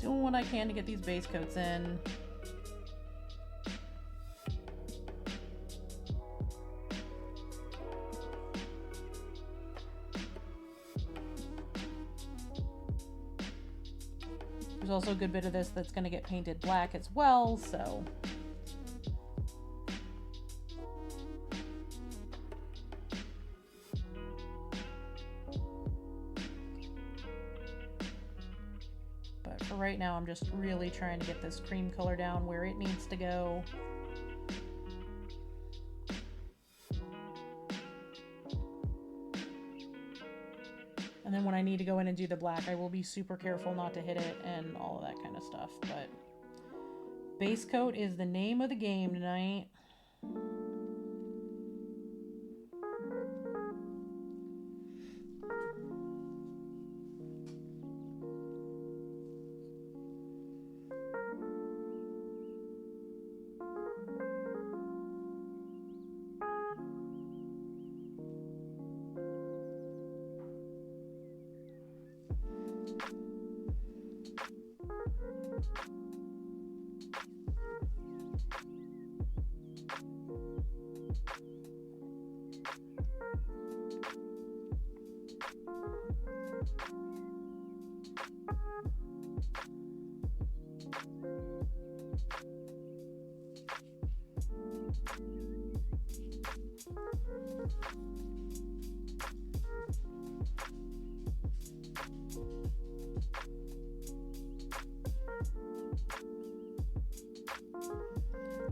doing what I can to get these base coats in. There's also a good bit of this that's going to get painted black as well, so. But for right now, I'm just really trying to get this cream color down where it needs to go. And then when I need to go in and do the black, I will be super careful not to hit it and all of that kind of stuff. But base coat is the name of the game tonight.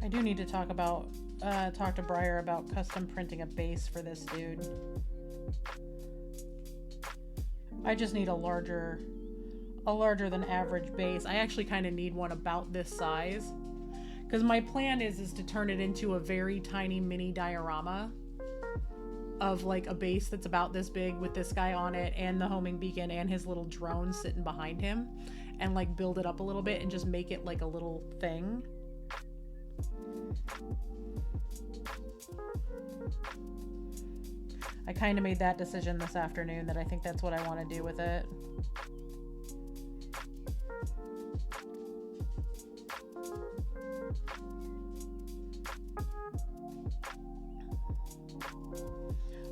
I do need to talk to Briar about custom printing a base for this dude. I just need a larger than average base. I actually kind of need one about this size, because my plan is to turn it into a very tiny mini diorama of like a base that's about this big with this guy on it and the homing beacon and his little drone sitting behind him, and like build it up a little bit and just make it like a little thing. I kind of made that decision this afternoon that I think that's what I want to do with it.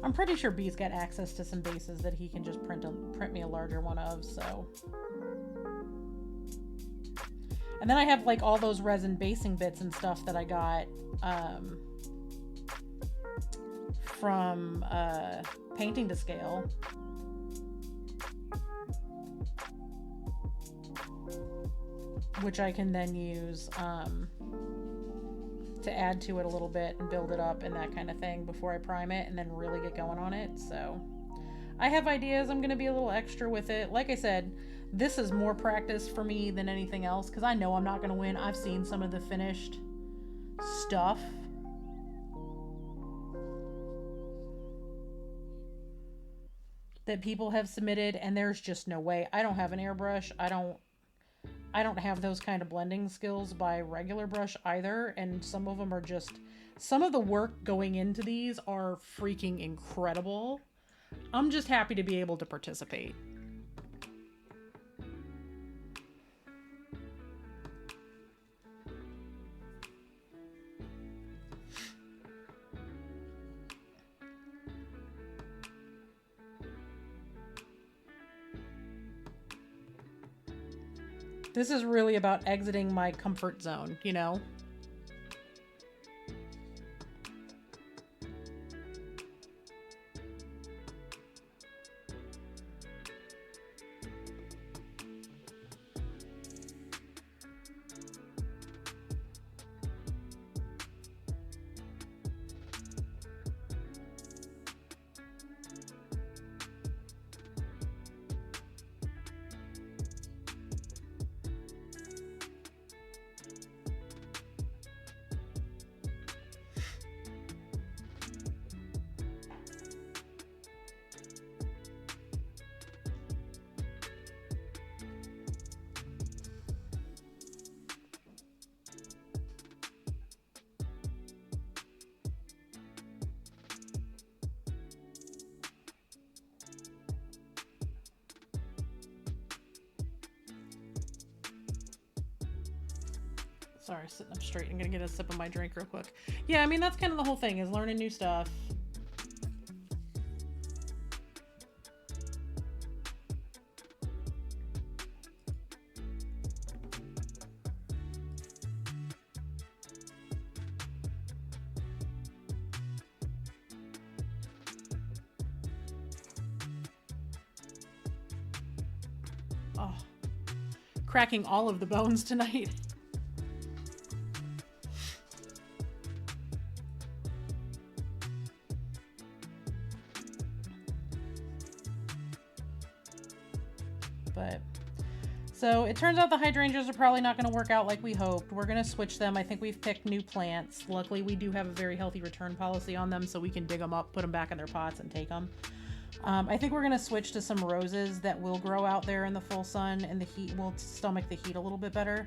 I'm pretty sure B's got access to some bases that he can just print me a larger one of, so. And then I have like all those resin basing bits and stuff that I got from Painting to Scale. Which I can then use to add to it a little bit and build it up and that kind of thing before I prime it and then really get going on it. So I have ideas. I'm going to be a little extra with it. Like I said, this is more practice for me than anything else because I know I'm not going to win. I've seen some of the finished stuff. That people have submitted, and there's just no way. I don't have an airbrush. I don't have those kind of blending skills by regular brush either, and some of them are just, some of the work going into these are freaking incredible. I'm just happy to be able to participate. This is really about exiting my comfort zone, you know? Sorry, sitting up straight. I'm gonna get a sip of my drink real quick. Yeah, I mean, that's kind of the whole thing, is learning new stuff. Oh, cracking all of the bones tonight. But so it turns out the hydrangeas are probably not going to work out like we hoped. We're going to switch them. I think we've picked new plants. Luckily, we do have a very healthy return policy on them, so we can dig them up, put them back in their pots, and take them. I think we're going to switch to some roses that will grow out there in the full sun, and the heat will stomach the heat a little bit better.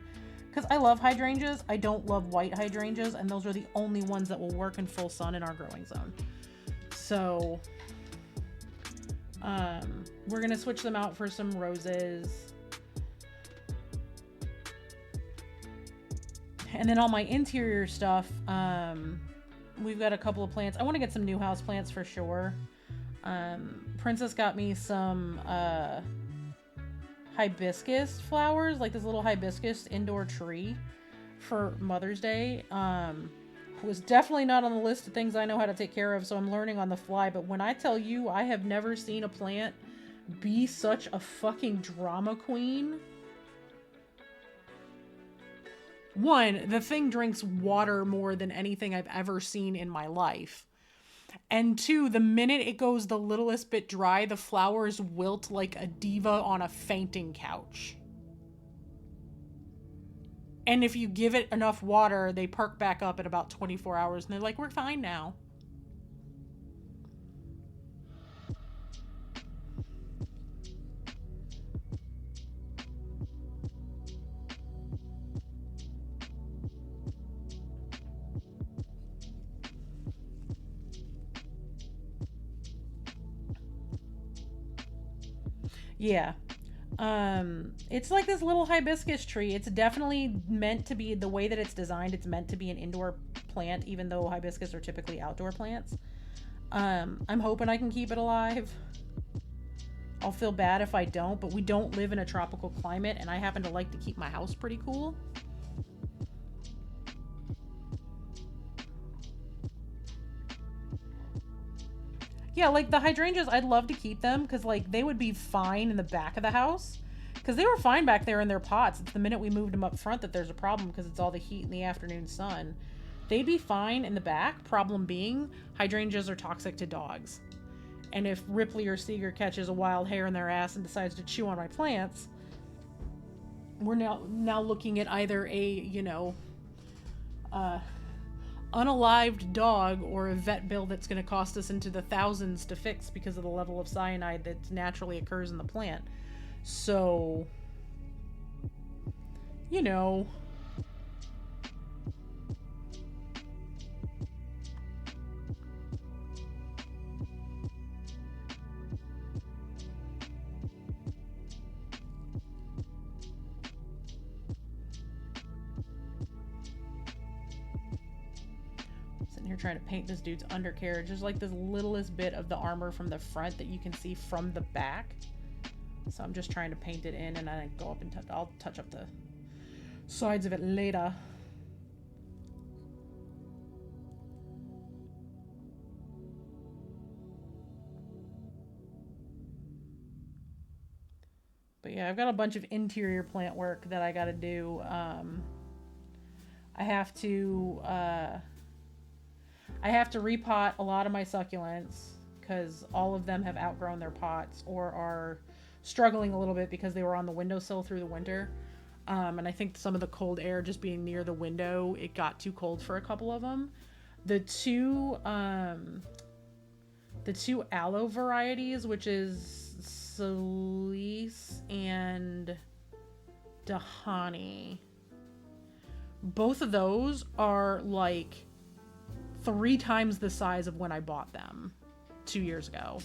Because I love hydrangeas. I don't love white hydrangeas, and those are the only ones that will work in full sun in our growing zone. So we're going to switch them out for some roses. And then all my interior stuff, we've got a couple of plants. I want to get some new house plants for sure. Princess got me some hibiscus flowers, like this little hibiscus indoor tree for Mother's Day. Was definitely not on the list of things I know how to take care of, so I'm learning on the fly. But when I tell you, I have never seen a plant be such a fucking drama queen. One, the thing drinks water more than anything I've ever seen in my life. And two, the minute it goes the littlest bit dry, the flowers wilt like a diva on a fainting couch. And if you give it enough water, they perk back up in about 24 hours and they're like, we're fine now. Yeah. It's like this little hibiscus tree. It's definitely meant to be, the way that it's designed, it's meant to be an indoor plant, even though hibiscus are typically outdoor plants. I'm hoping I can keep it alive. I'll feel bad if I don't, but we don't live in a tropical climate, and I happen to like to keep my house pretty cool. Yeah, like the hydrangeas, I'd love to keep them because, like, they would be fine in the back of the house because they were fine back there in their pots. It's the minute we moved them up front that there's a problem because it's all the heat in the afternoon sun. They'd be fine in the back. Problem being, hydrangeas are toxic to dogs. And if Ripley or Seeger catches a wild hair in their ass and decides to chew on my plants, we're now looking at either unalived dog or a vet bill that's going to cost us into the thousands to fix because of the level of cyanide that naturally occurs in the plant. So, you know, here trying to paint this dude's undercarriage. There's like this littlest bit of the armor from the front that you can see from the back. So I'm just trying to paint it in, and then I go up and I'll touch up the sides of it later. But yeah, I've got a bunch of interior plant work that I got to do. I have to repot a lot of my succulents because all of them have outgrown their pots or are struggling a little bit because they were on the windowsill through the winter. And I think some of the cold air just being near the window, it got too cold for a couple of them. The two aloe varieties, which is Celise and Dahani, both of those are like 3 times the size of when I bought them 2 years ago.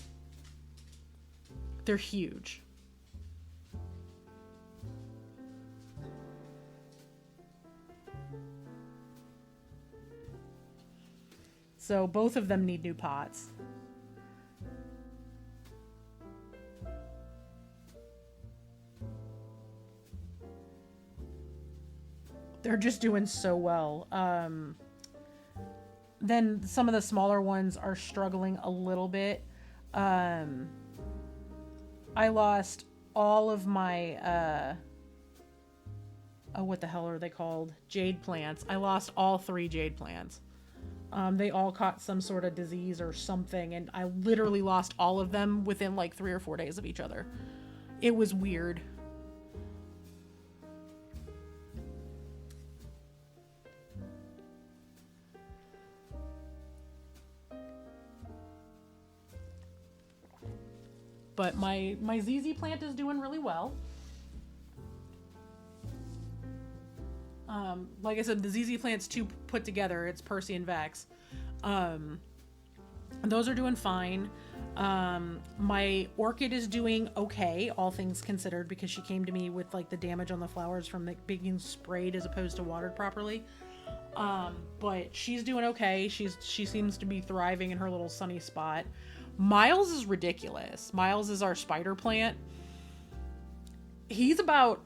They're huge. So both of them need new pots. They're just doing so well. Then some of the smaller ones are struggling a little bit. I lost all of my what the hell are they called? Jade plants. I lost all 3 jade plants. They all caught some sort of disease or something, and I literally lost all of them within like 3 or 4 days of each other. It was weird. But my ZZ plant is doing really well. Like I said, the ZZ plant's 2 put together. It's Percy and Vex. Those are doing fine. My orchid is doing okay, all things considered, because she came to me with like the damage on the flowers from being sprayed as opposed to watered properly. But she's doing okay. She seems to be thriving in her little sunny spot. Miles is ridiculous. Miles is our spider plant. He's about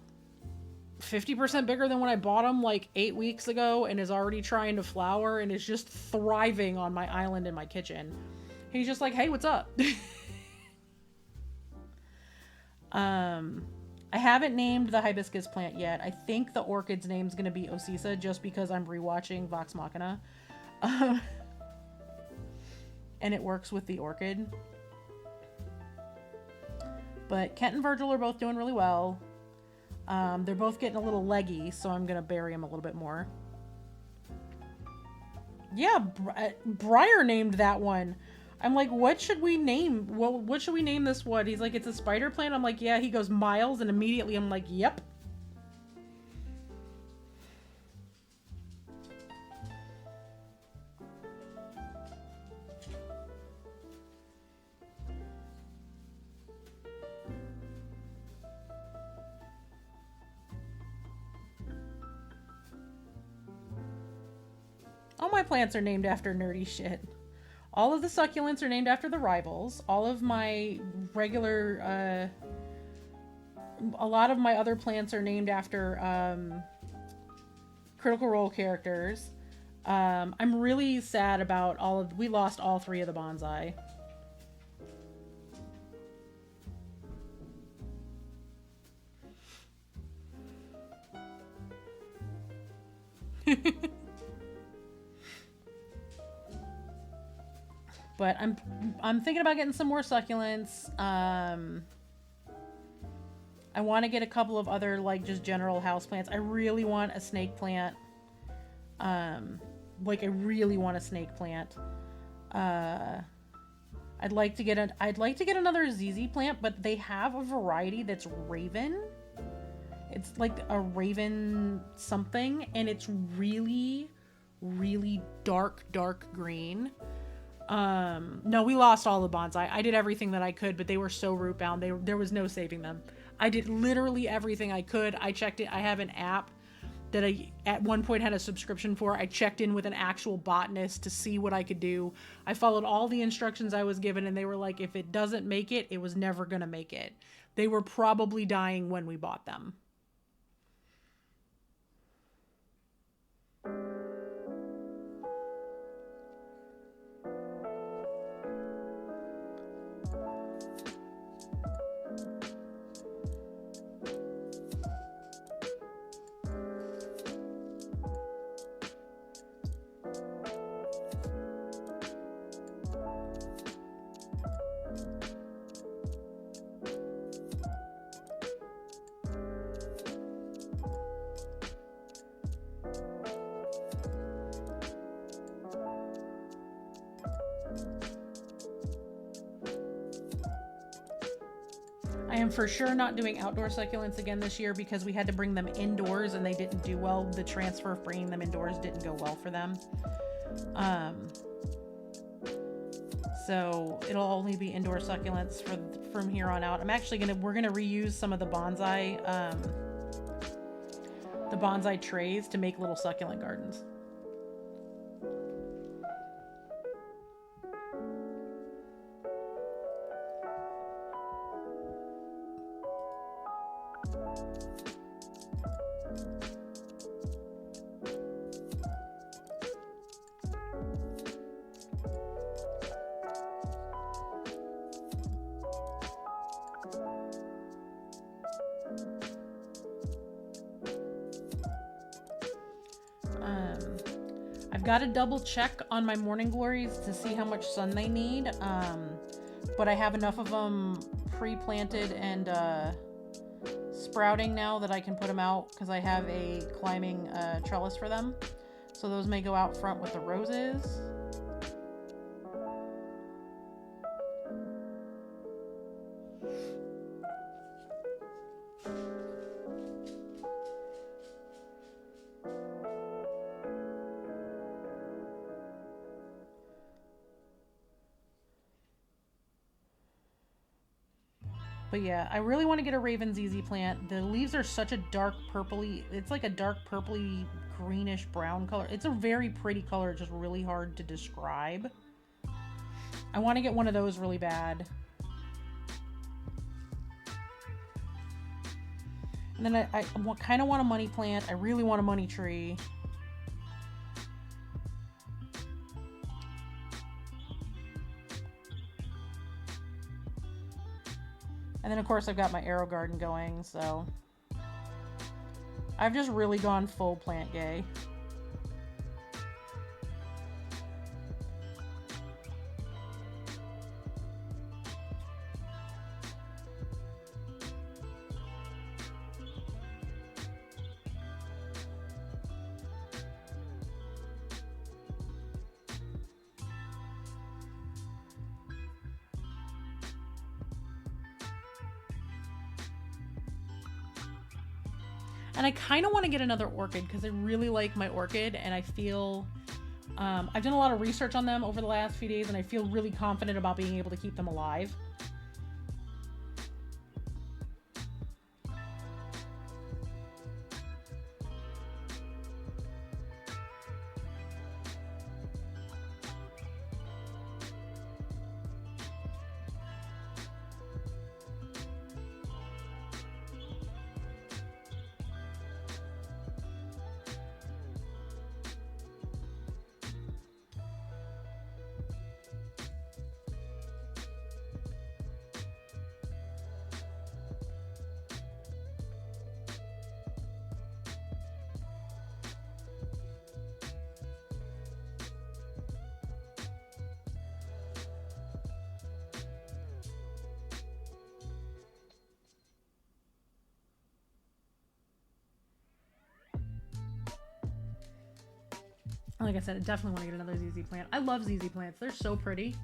50% bigger than when I bought him like 8 weeks ago and is already trying to flower and is just thriving on my island in my kitchen. He's just like, hey, what's up? I haven't named the hibiscus plant yet. I think the orchid's name's going to be Osisa just because I'm rewatching Vox Machina. and it works with the orchid. But Kent and Virgil are both doing really well. They're both getting a little leggy, so I'm going to bury them a little bit more. Yeah, Briar named that one. I'm like, what should we name? Well, what should we name this one? He's like, it's a spider plant. I'm like, yeah. He goes, Miles, and immediately I'm like, yep. All my plants are named after nerdy shit. All of the succulents are named after the rivals. All of my regular, a lot of my other plants are named after Critical Role characters. I'm really sad about we lost all 3 of the bonsai. But I'm thinking about getting some more succulents. I want to get a couple of other, like, just general house plants. I really want a snake plant. Like, I really want a snake plant. I'd like to get another ZZ plant, but they have a variety that's raven. It's like a raven something, and it's really, really dark green. No, we lost all the bonsai. I did everything that I could, but they were so root bound. There was no saving them. I did literally everything I could. I checked it. I have an app that I at one point had a subscription for. I checked in with an actual botanist to see what I could do. I followed all the instructions I was given, and they were like, if it doesn't make it, it was never going to make it. They were probably dying when we bought them. I am for sure not doing outdoor succulents again this year because we had to bring them indoors and they didn't do well. The transfer of bringing them indoors didn't go well for them. So it'll only be indoor succulents from here on out. We're gonna reuse some of the bonsai trays to make little succulent gardens. I've got to double check on my morning glories to see how much sun they need, but I have enough of them pre-planted and sprouting now that I can put them out because I have a climbing trellis for them. So those may go out front with the roses. But yeah, I really want to get a Raven ZZ plant. The leaves are such a dark purpley, it's like a dark purpley greenish brown color. It's a very pretty color, just really hard to describe. I want to get one of those really bad. And then I kind of want a money plant. I really want a money tree. And then, of course, I've got my arrow garden going, so I've just really gone full plant gay. And I kind of want to get another orchid because I really like my orchid, and I feel I've done a lot of research on them over the last few days, and I feel really confident about being able to keep them alive. Like I said, I definitely want to get another ZZ plant. I love ZZ plants. They're so pretty.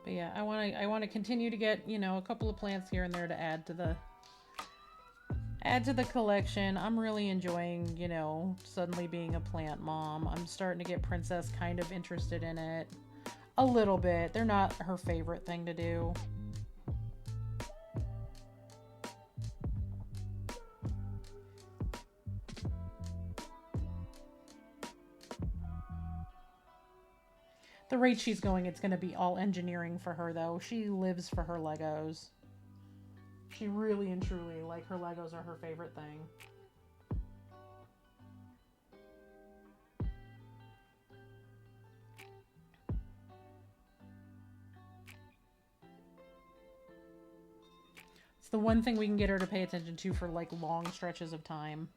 But yeah, I want to continue to get, you know, a couple of plants here and there to add to the collection. I'm really enjoying, you know, suddenly being a plant mom. I'm starting to get Princess kind of interested in it a little bit. They're not her favorite thing to do. The rate she's going, it's going to be all engineering for her, though. She lives for her Legos. She really and truly, like, her Legos are her favorite thing. It's the one thing we can get her to pay attention to for, like, long stretches of time.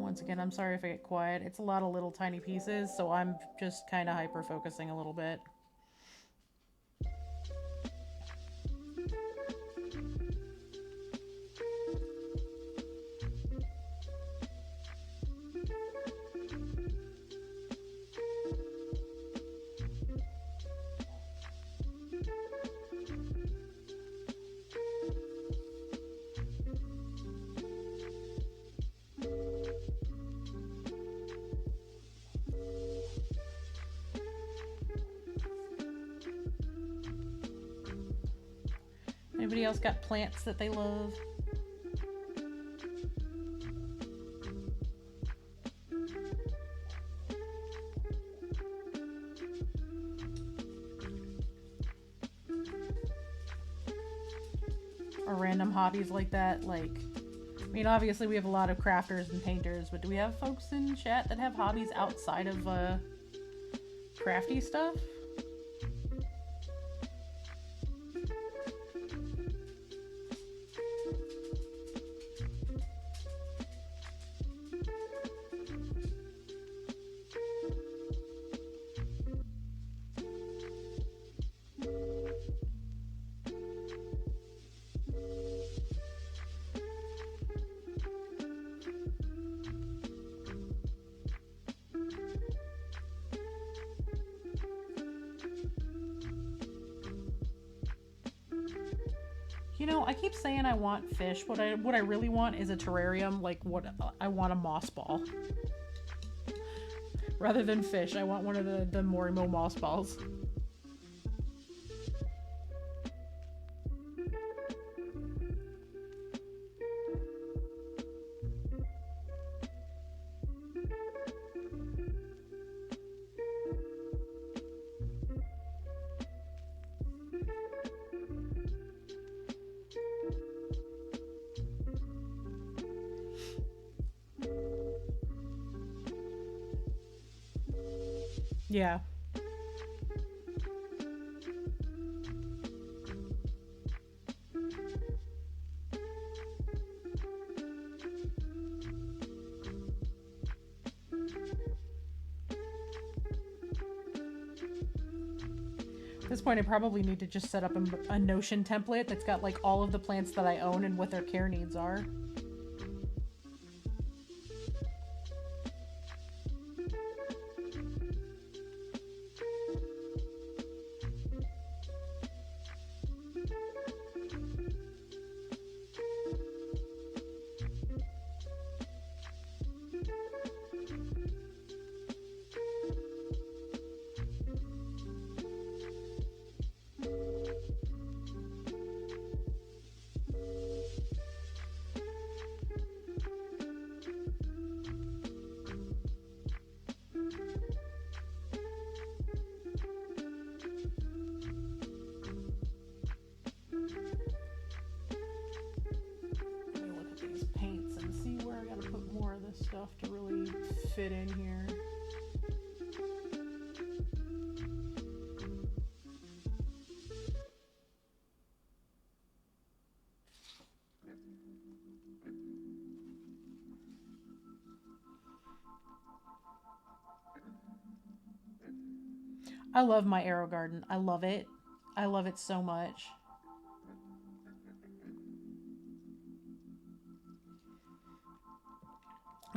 Once again, I'm sorry if I get quiet. It's a lot of little tiny pieces, so I'm just kind of hyper focusing a little bit. Anybody else got plants that they love? Or random hobbies like that? Like, I mean, obviously we have a lot of crafters and painters, but do we have folks in chat that have hobbies outside of crafty stuff? You know, I keep saying I want fish. What I really want is a terrarium. Like, what I want a moss ball. Rather than fish, I want one of the Morimo moss balls. Yeah. At this point, I probably need to just set up a Notion template that's got like all of the plants that I own and what their care needs are. To really fit in here. I love my arrow garden. I love it. I love it so much.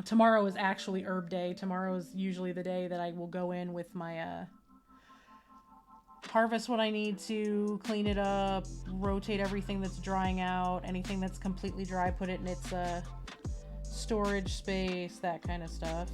Tomorrow is actually herb day. Tomorrow is usually the day that I will go in with my harvest what I need to, clean it up, rotate everything that's drying out, anything that's completely dry, put it in its storage space, that kind of stuff.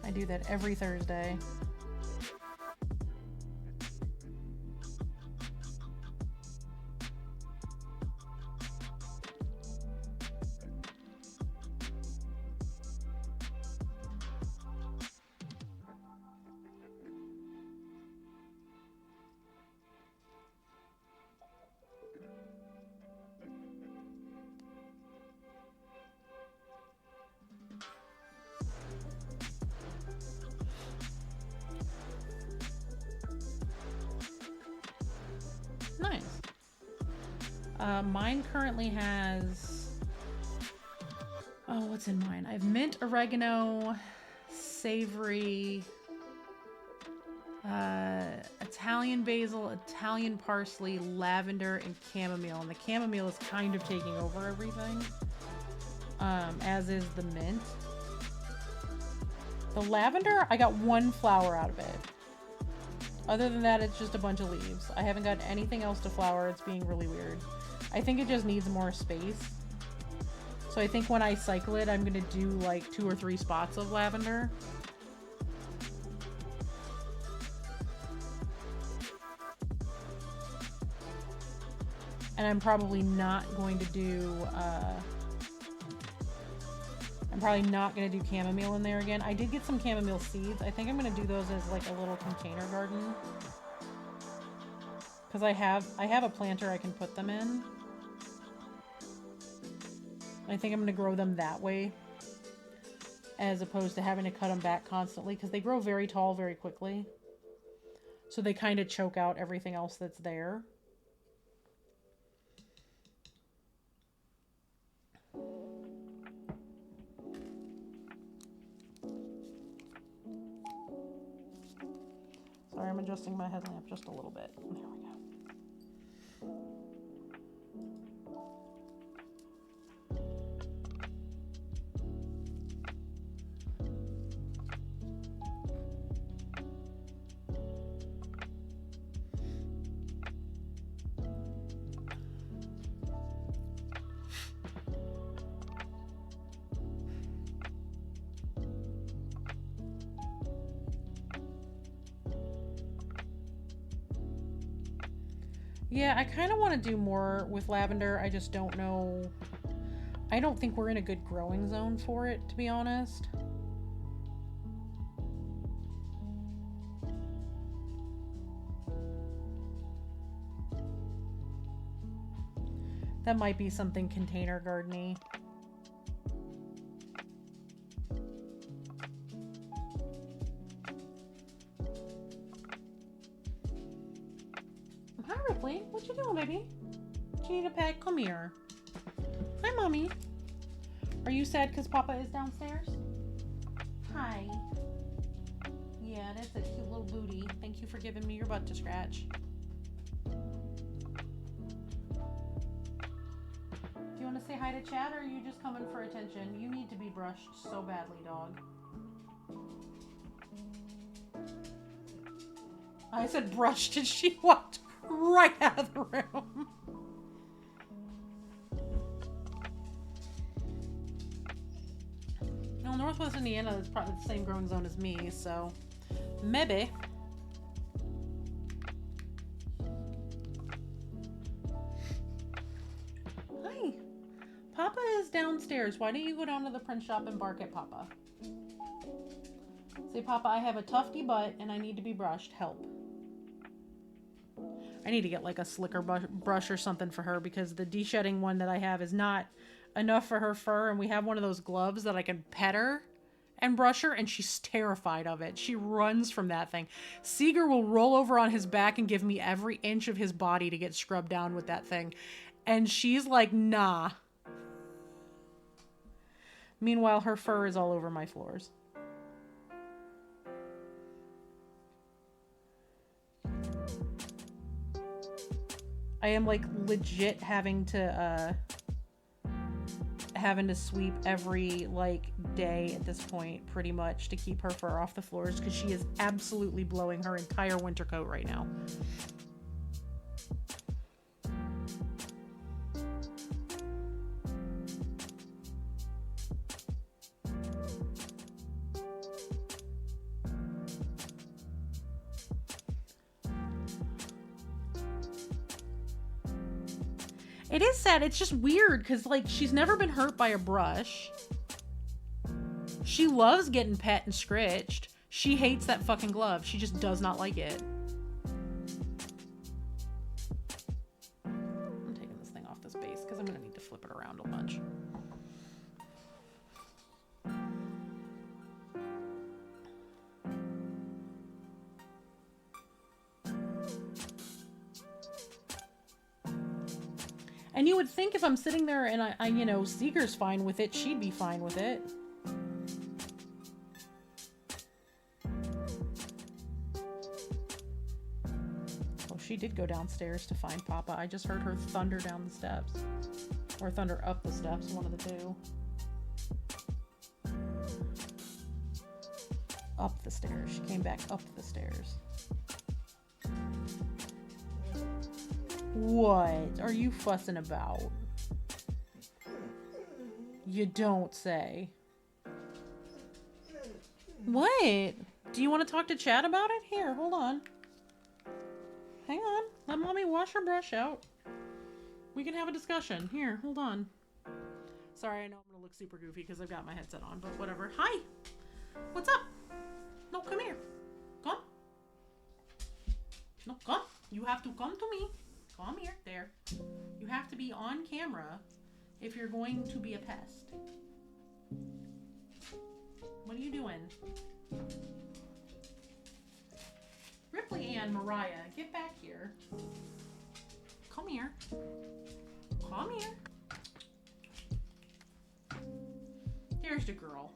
I do that every Thursday. nice. Mine currently has, oh, what's in mine? I have mint, oregano, savory, Italian basil, Italian parsley, lavender, and chamomile. And the chamomile is kind of taking over everything, as is the mint. The lavender, I got one flower out of it. Other than that, it's just a bunch of leaves. I haven't got anything else to flower. It's being really weird. I think it just needs more space. So I think when I cycle it, I'm going to do like 2 or 3 spots of lavender. And I'm probably not going to do, chamomile in there again. I did get some chamomile seeds. I think I'm going to do those as like a little container garden. Because I have a planter I can put them in. I think I'm going to grow them that way. As opposed to having to cut them back constantly. Because they grow very tall very quickly. So they kind of choke out everything else that's there. Sorry, I'm adjusting my headlamp just a little bit. There we go. Yeah, I kind of want to do more with lavender. I just don't know. I don't think we're in a good growing zone for it, to be honest. That might be something container garden-y. Hi, Ripley. What you doing, baby? Do you need a pet? Come here. Hi, Mommy. Are you sad because Papa is downstairs? Hi. Yeah, that's a cute little booty. Thank you for giving me your butt to scratch. Do you want to say hi to Chad, or are you just coming for attention? You need to be brushed so badly, dog. I said brushed and she walked right out of the room. No, Northwest Indiana is probably the same growing zone as me, so maybe. Hi. Papa is downstairs. Why don't you go down to the print shop and bark at Papa? Say, Papa, I have a tufty butt and I need to be brushed. Help. I need to get like a slicker brush or something for her, because the de-shedding one that I have is not enough for her fur, and we have one of those gloves that I can pet her and brush her, and she's terrified of it. She runs from that thing. Seeger will roll over on his back and give me every inch of his body to get scrubbed down with that thing, and she's like, nah. Meanwhile, her fur is all over my floors. I am like legit having to sweep every like day at this point, pretty much, to keep her fur off the floors, because she is absolutely blowing her entire winter coat right now. It is sad. It's just weird because, like, she's never been hurt by a brush. She loves getting pet and scratched. She hates that fucking glove. She just does not like it. I'm taking this thing off this base because I'm going to need to flip it around a bunch. And you would think if I'm sitting there and I you know, Seeger's fine with it, she'd be fine with it. Oh, she did go downstairs to find Papa. I just heard her thunder down the steps. Or thunder up the steps, one of the two. Up the stairs. She came back up the stairs. What are you fussing about? You don't say. What? Do you want to talk to Chad about it? Here, hold on. Hang on. Let Mommy wash her brush out. We can have a discussion. Here, hold on. Sorry, I know I'm going to look super goofy because I've got my headset on, but whatever. Hi. What's up? No, come here. Come. No, come. You have to come to me. Come here. There. You have to be on camera if you're going to be a pest. What are you doing? Ripley and Mariah, get back here. Come here. Come here. Here's the girl.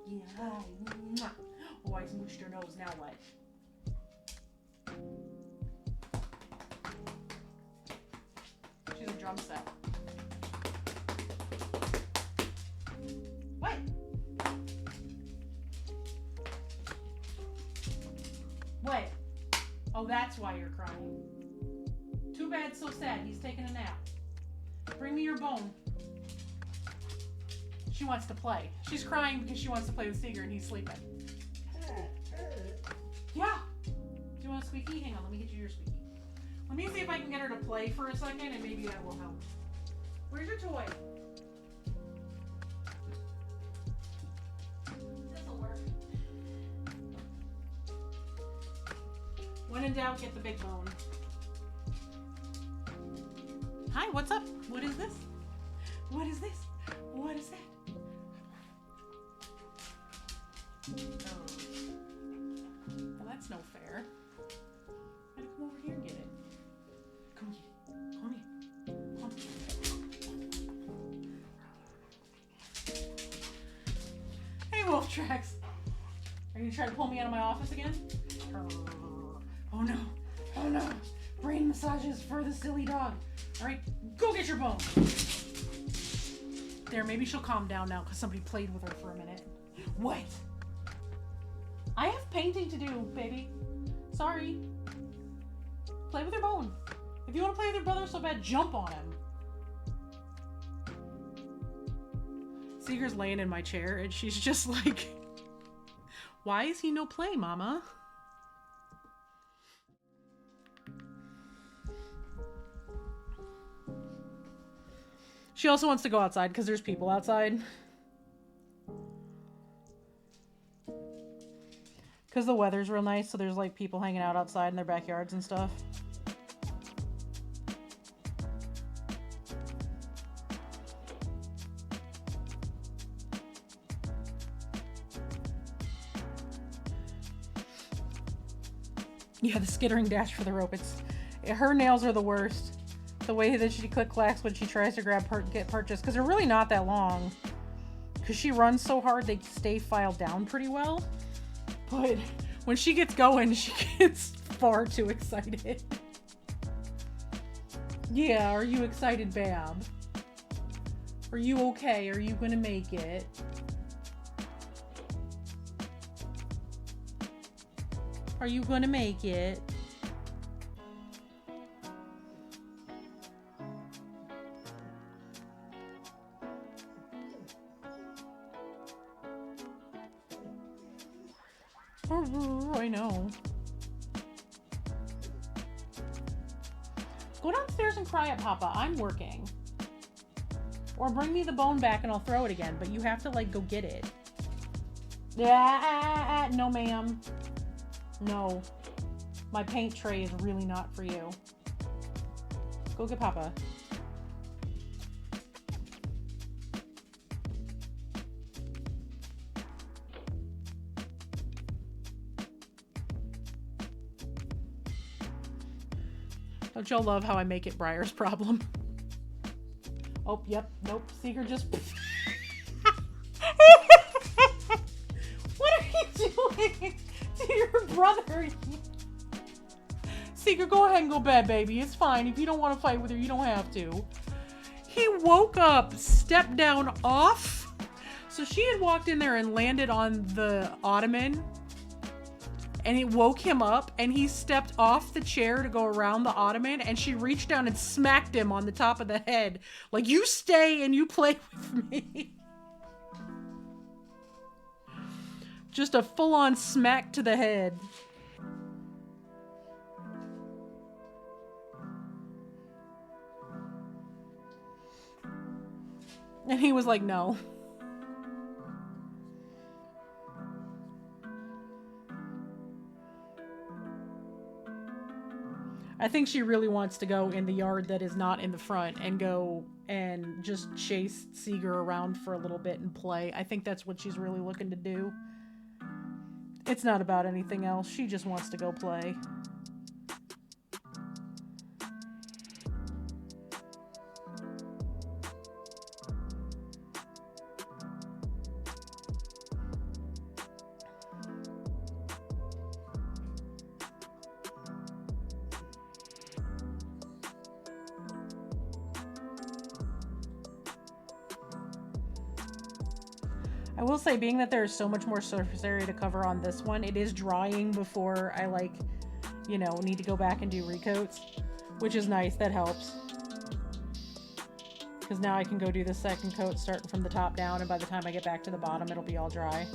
Yeah, hi. Oh, I smooshed her nose. Now what? She's a drum set. What? What? Oh, that's why you're crying. Too bad, so sad. He's taking a nap. Bring me your bone. She wants to play. She's crying because she wants to play with Seeger and he's sleeping. Yeah. Do you want a squeaky? Hang on, let me get you your squeaky. Let me see if I can get her to play for a second and maybe that will help. Where's your toy? This'll work. When in doubt, get the big bone. Hi, what's up? What is this? What is this? What is that? Oh. Well, that's no fair. I gotta come over here and get it. Come get it. Come here. Come. Hey, Wolf Tracks. Are you gonna try to pull me out of my office again? Oh no. Oh no. Brain massages for the silly dog. Alright, go get your bone. There, maybe she'll calm down now because somebody played with her for a minute. What? I have painting to do, baby. Sorry. Play with your bone. If you want to play with your brother so bad, jump on him. Seeger's laying in my chair and she's just like, why is he no play, Mama? She also wants to go outside because there's people outside. Because the weather's real nice, so there's like people hanging out outside in their backyards and stuff. Yeah, the skittering dash for the rope. Her nails are the worst. The way that she click-clacks when she tries to get purchase, because they're really not that long. Because she runs so hard, they stay filed down pretty well. But when she gets going, she gets far too excited. Yeah, are you excited, Bab? Are you okay? Are you gonna make it? Are you gonna make it? I know. Go downstairs and cry at Papa. I'm working. Or bring me the bone back and I'll throw it again. But you have to, like, go get it. No, ma'am. No. My paint tray is really not for you. Go get Papa. Don't y'all love how I make it Briar's problem? Oh, yep. Nope. Seeger just... What are you doing to your brother? Seeger, go ahead and go to bed, baby. It's fine. If you don't want to fight with her, you don't have to. He woke up, stepped down off. So she had walked in there and landed on the ottoman. And it woke him up, and he stepped off the chair to go around the ottoman, and she reached down and smacked him on the top of the head. Like, you stay and you play with me. Just a full-on smack to the head. And he was like, no. I think she really wants to go in the yard that is not in the front and go and just chase Seeger around for a little bit and play. I think that's what she's really looking to do. It's not about anything else. She just wants to go play. I will say, being that there's so much more surface area to cover on this one, it is drying before I, like, you know, need to go back and do recoats, which is nice. That helps. Because now I can go do the second coat starting from the top down, and by the time I get back to the bottom, it'll be all dry.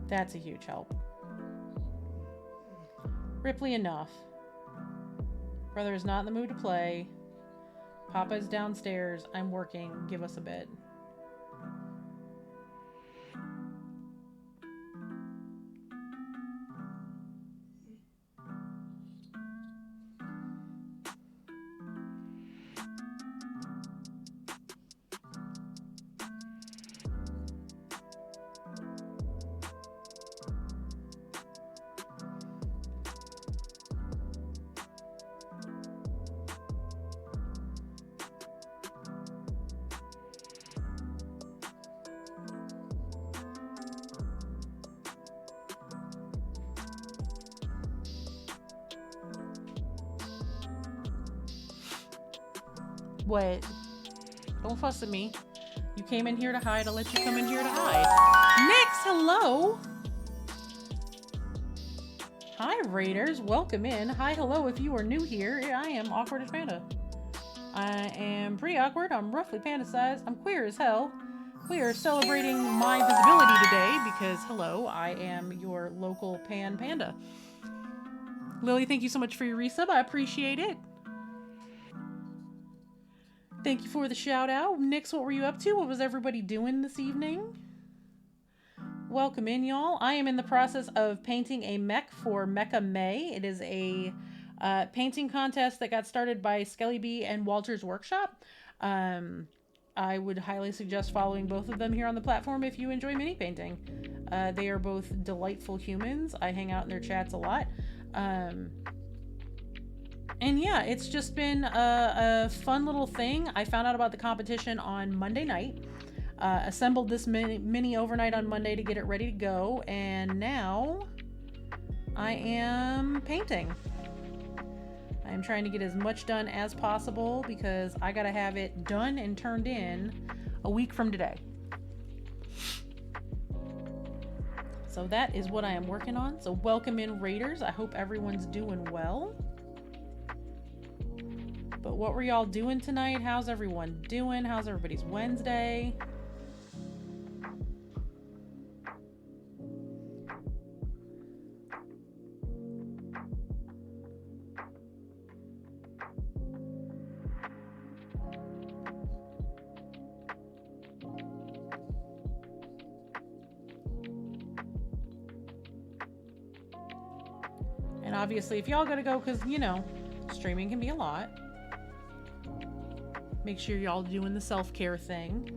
That's a huge help. Ripley, enough. Brother is not in the mood to play. Papa's downstairs. I'm working. Give us a bit. What? Don't fuss at me. You came in here to hide. I'll let you come in here to hide. Nix, hello. Hi, Raiders. Welcome in. Hi, hello. If you are new here, I am Awkward as Panda. I am pretty awkward. I'm roughly panda sized. I'm queer as hell. We are celebrating my visibility today because, hello, I am your local panda. Lily, thank you so much for your resub. I appreciate it. Thank you for the shout out. Nix, what were you up to? What was everybody doing this evening? Welcome in, y'all. I am in the process of painting a mech for Mecha May. It is a painting contest that got started by Skelly Bee and Walter's Workshop. I would highly suggest following both of them here on the platform if you enjoy mini painting. They are both delightful humans. I hang out in their chats a lot. And yeah, it's just been a fun little thing. I found out about the competition on Monday night. Assembled this mini overnight on Monday to get it ready to go. And now I am painting. I am trying to get as much done as possible because I gotta have it done and turned in a week from today. So that is what I am working on. So welcome in, Raiders. I hope everyone's doing well. But what were y'all doing tonight? How's everyone doing? How's everybody's Wednesday? And obviously, if y'all gotta go, because, you know, streaming can be a lot. Make sure y'all doing the self-care thing.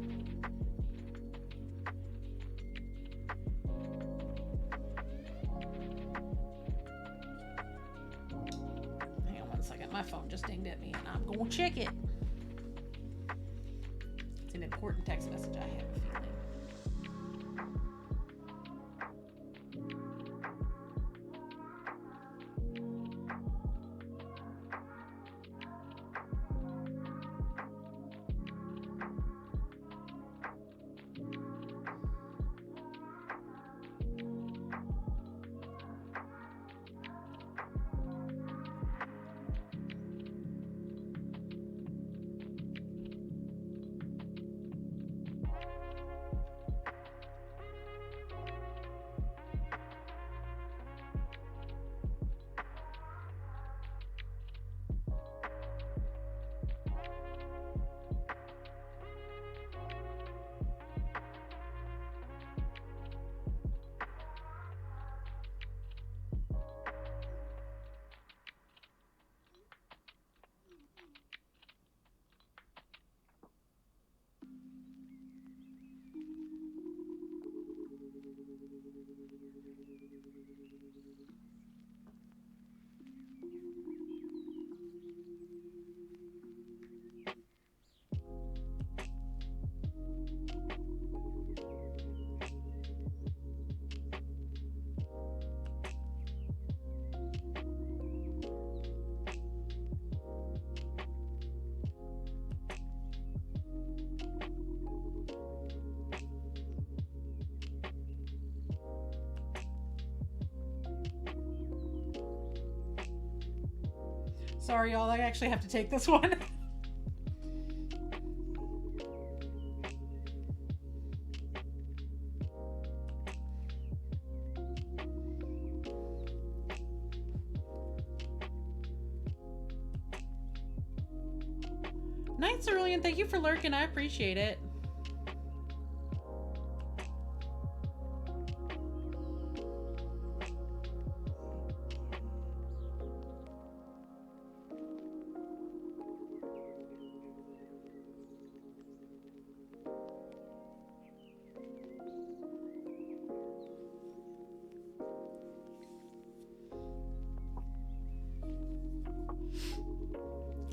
Hang on one second. my phone just dinged at me and I'm gonna check it. It's an important text message, I have a feeling. Sorry, y'all, I actually have to take this one. Night, Cerulean, thank you for lurking. I appreciate it.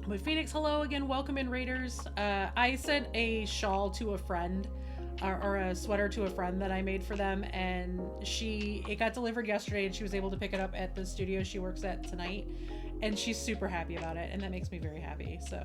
But Phoenix, hello again. Welcome in, Raiders. I sent a shawl to a friend, or a sweater to a friend that I made for them, and it got delivered yesterday, and she was able to pick it up at the studio she works at tonight, and she's super happy about it, and that makes me very happy. So.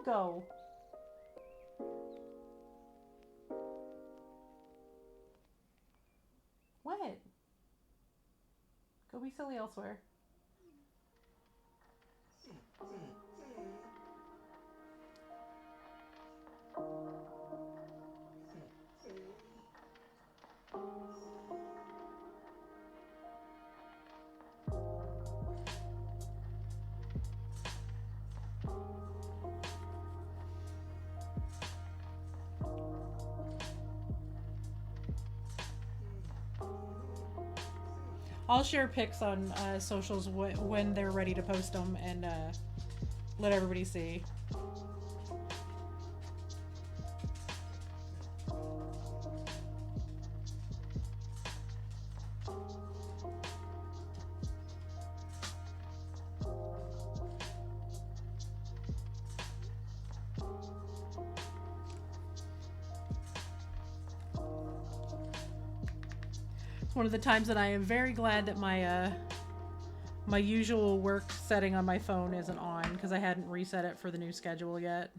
Go. What? Go be silly elsewhere. I'll share pics on socials when they're ready to post them and let everybody see. One of the times that I am very glad that my my usual work setting on my phone isn't on, because I hadn't reset it for the new schedule yet.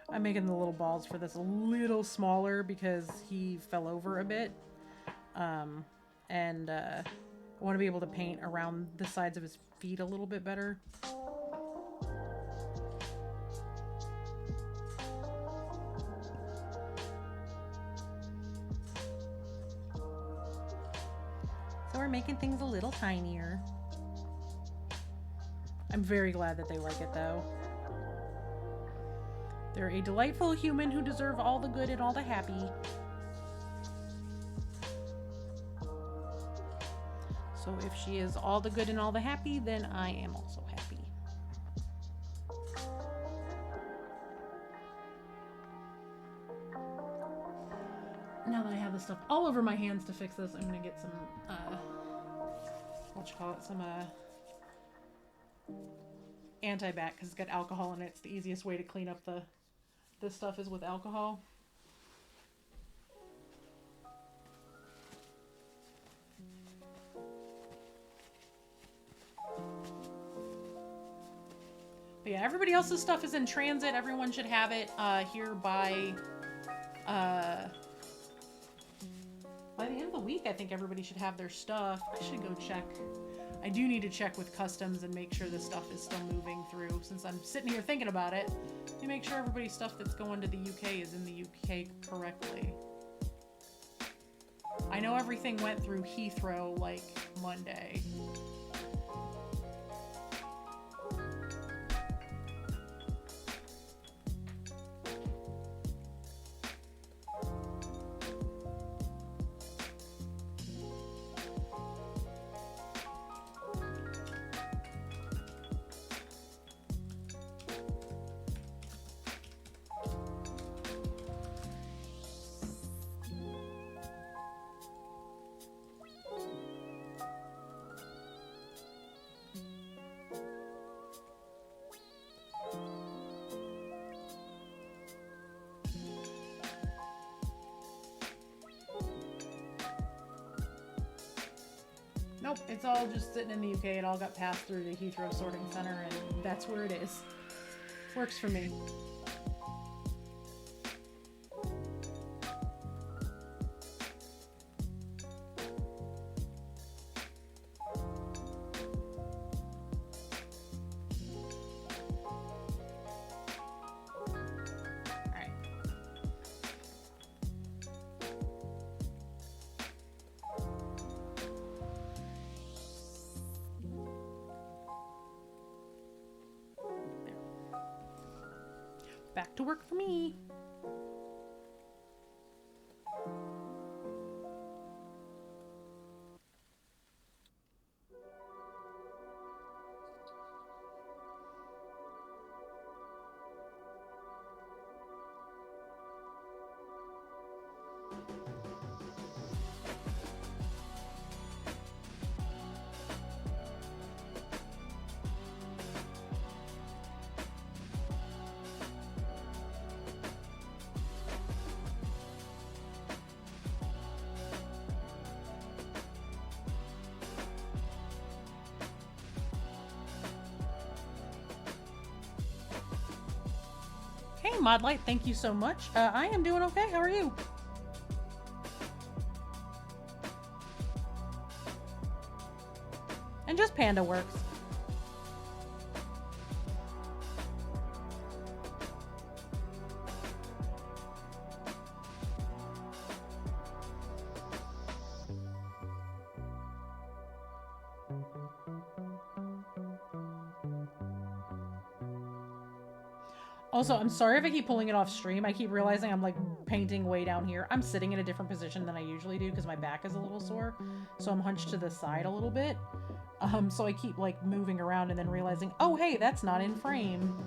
I'm making the little balls for this a little smaller because he fell over a bit. And I want to be able to paint around the sides of his feet a little bit better. are making things a little tinier. I'm very glad that they like it though. They're a delightful human who deserve all the good and all the happy. So if she is all the good and all the happy, then I am also happy. Now that I have the stuff all over my hands to fix this, I'm gonna get some, some anti-bac, because it's got alcohol in it. It's the easiest way to clean up this stuff is with alcohol. But yeah, everybody else's stuff is in transit. Everyone should have it here by the end of the week. I think everybody should have their stuff. I should go check. I do need to check with customs and make sure this stuff is still moving through. Since I'm sitting here thinking about it, to make sure everybody's stuff that's going to the UK is in the UK correctly. I know everything went through Heathrow like Monday. Nope, it's all just sitting in the UK. It all got passed through the Heathrow sorting center, and that's where it is. Works for me. Back to work for me. Hey, Modlight, thank you so much. I am doing okay. How are you? And just Panda works. Also, I'm sorry if I keep pulling it off stream. I keep realizing I'm like painting way down here. I'm sitting in a different position than I usually do because my back is a little sore. So I'm hunched to the side a little bit. So I keep like moving around and then realizing, oh, hey, that's not in frame.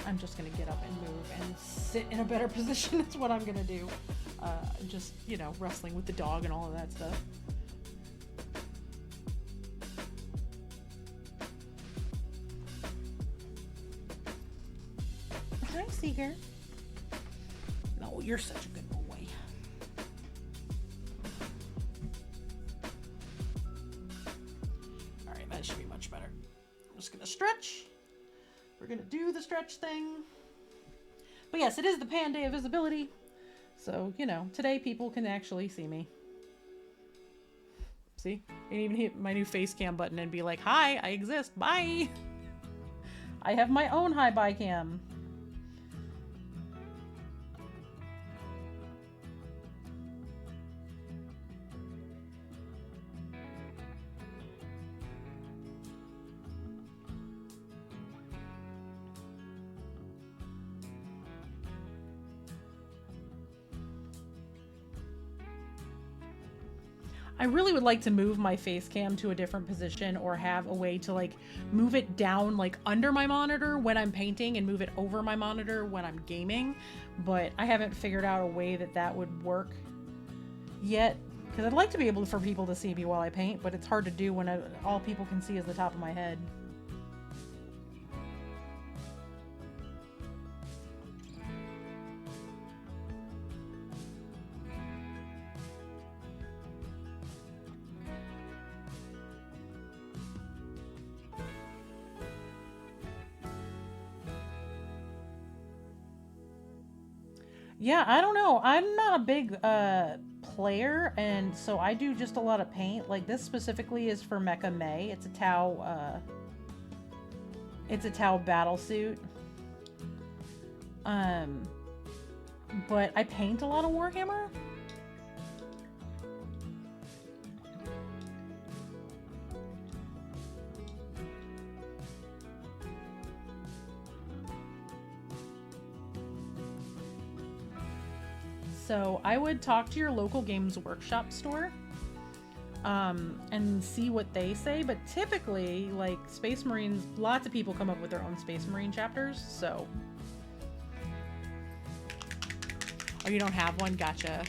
I'm just gonna get up and move and sit in a better position. That's what I'm gonna do. Just, you know, wrestling with the dog and all of that stuff. Hi, Seeger. No, you're such a good boy. All right, that should be much better. I'm just gonna stretch. We're gonna do the stretch thing. But yes, it is the Pan Day of Visibility. So, you know, today people can actually see me. See? I can even hit my new face cam button and be like, hi, I exist. Bye. I have my own hi bye cam. I really would like to move my face cam to a different position or have a way to like move it down like under my monitor when I'm painting and move it over my monitor when I'm gaming, but I haven't figured out a way that that would work yet, because I'd like to be able for people to see me while I paint, but it's hard to do when all people can see is the top of my head. Yeah, I don't know. I'm not a big player, and so I do just a lot of paint. Like this specifically is for Mecha May. It's a Tau battle suit. Um, but I paint a lot of Warhammer. So I would talk to your local Games Workshop store and see what they say. But typically, like Space Marines, lots of people come up with their own Space Marine chapters. So, oh, you don't have one? Gotcha.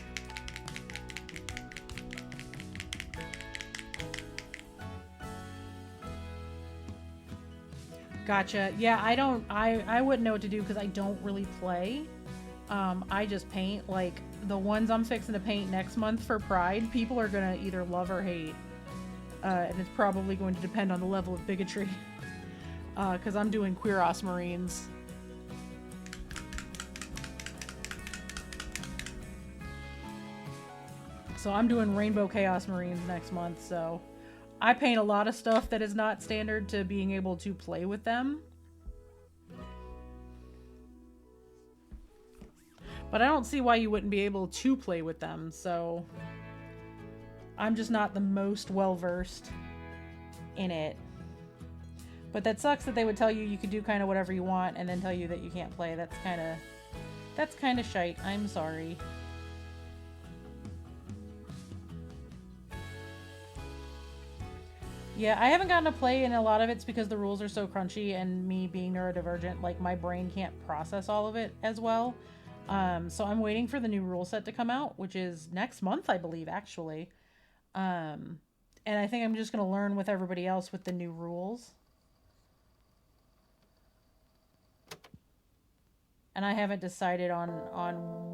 Gotcha. Yeah, I wouldn't know what to do because I don't really play. I just paint. Like the ones I'm fixing to paint next month for Pride, people are gonna either love or hate, and it's probably going to depend on the level of bigotry. Because I'm doing Queeros Marines. So I'm doing Rainbow Chaos Marines next month. So I paint a lot of stuff that is not standard to being able to play with them. But I don't see why you wouldn't be able to play with them, so I'm just not the most well-versed in it. But that sucks that they would tell you you could do kind of whatever you want and then tell you that you can't play. That's kind of shite. I'm sorry. Yeah, I haven't gotten to play, and a lot of it's because the rules are so crunchy, and me being neurodivergent, like my brain can't process all of it as well. So I'm waiting for the new rule set to come out, which is next month, I believe, actually. And I think I'm just going to learn with everybody else with the new rules. And I haven't decided on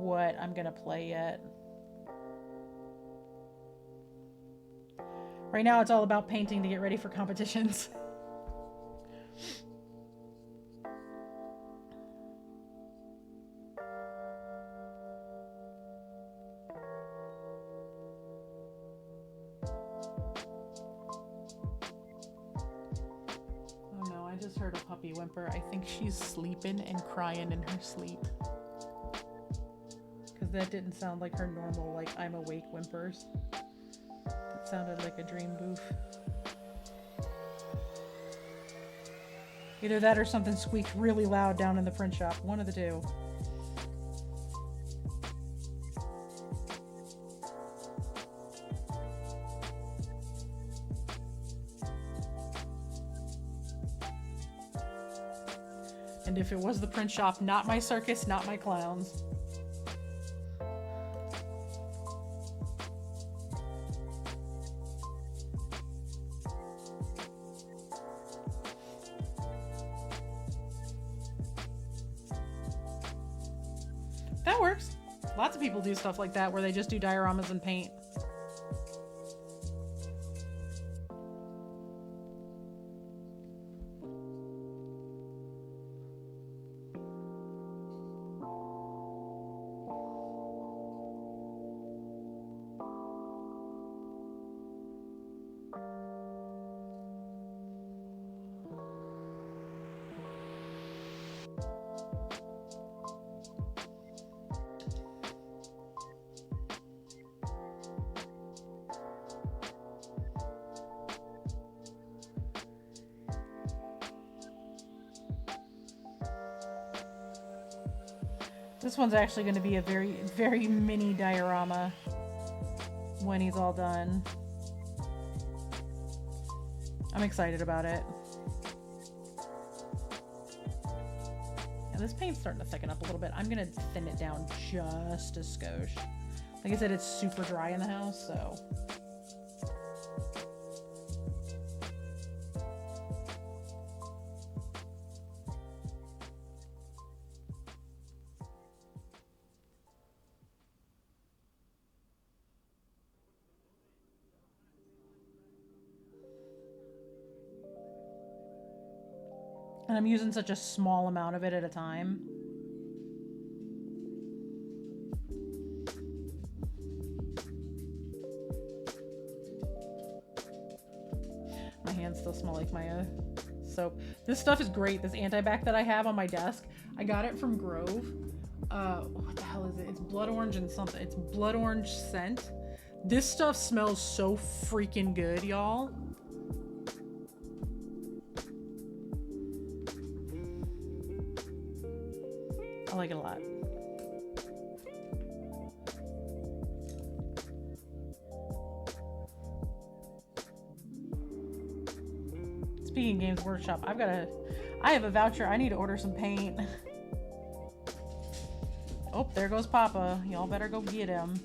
what I'm going to play yet. Right now, it's all about painting to get ready for competitions. I just heard a puppy whimper. I think she's sleeping and crying in her sleep. Because that didn't sound like her normal, like, I'm awake whimpers. It sounded like a dream boof. Either that or something squeaked really loud down in the print shop. One of the two. And if it was the print shop, not my circus, not my clowns. That works. Lots of people do stuff like that where they just do dioramas and paint. This one's actually going to be a very, very mini diorama when he's all done. I'm excited about it. Yeah, this paint's starting to thicken up a little bit. I'm going to thin it down just a skosh. Like I said, it's super dry in the house, so... And I'm using such a small amount of it at a time. My hands still smell like my soap. This stuff is great. This anti-bac that I have on my desk, I got it from Grove. What the hell is it? It's blood orange and something. It's blood orange scent. This stuff smells so freaking good, y'all. I like it a lot. Speaking of Games Workshop, I have a voucher. I need to order some paint. Oh, there goes Papa. Y'all better go get him.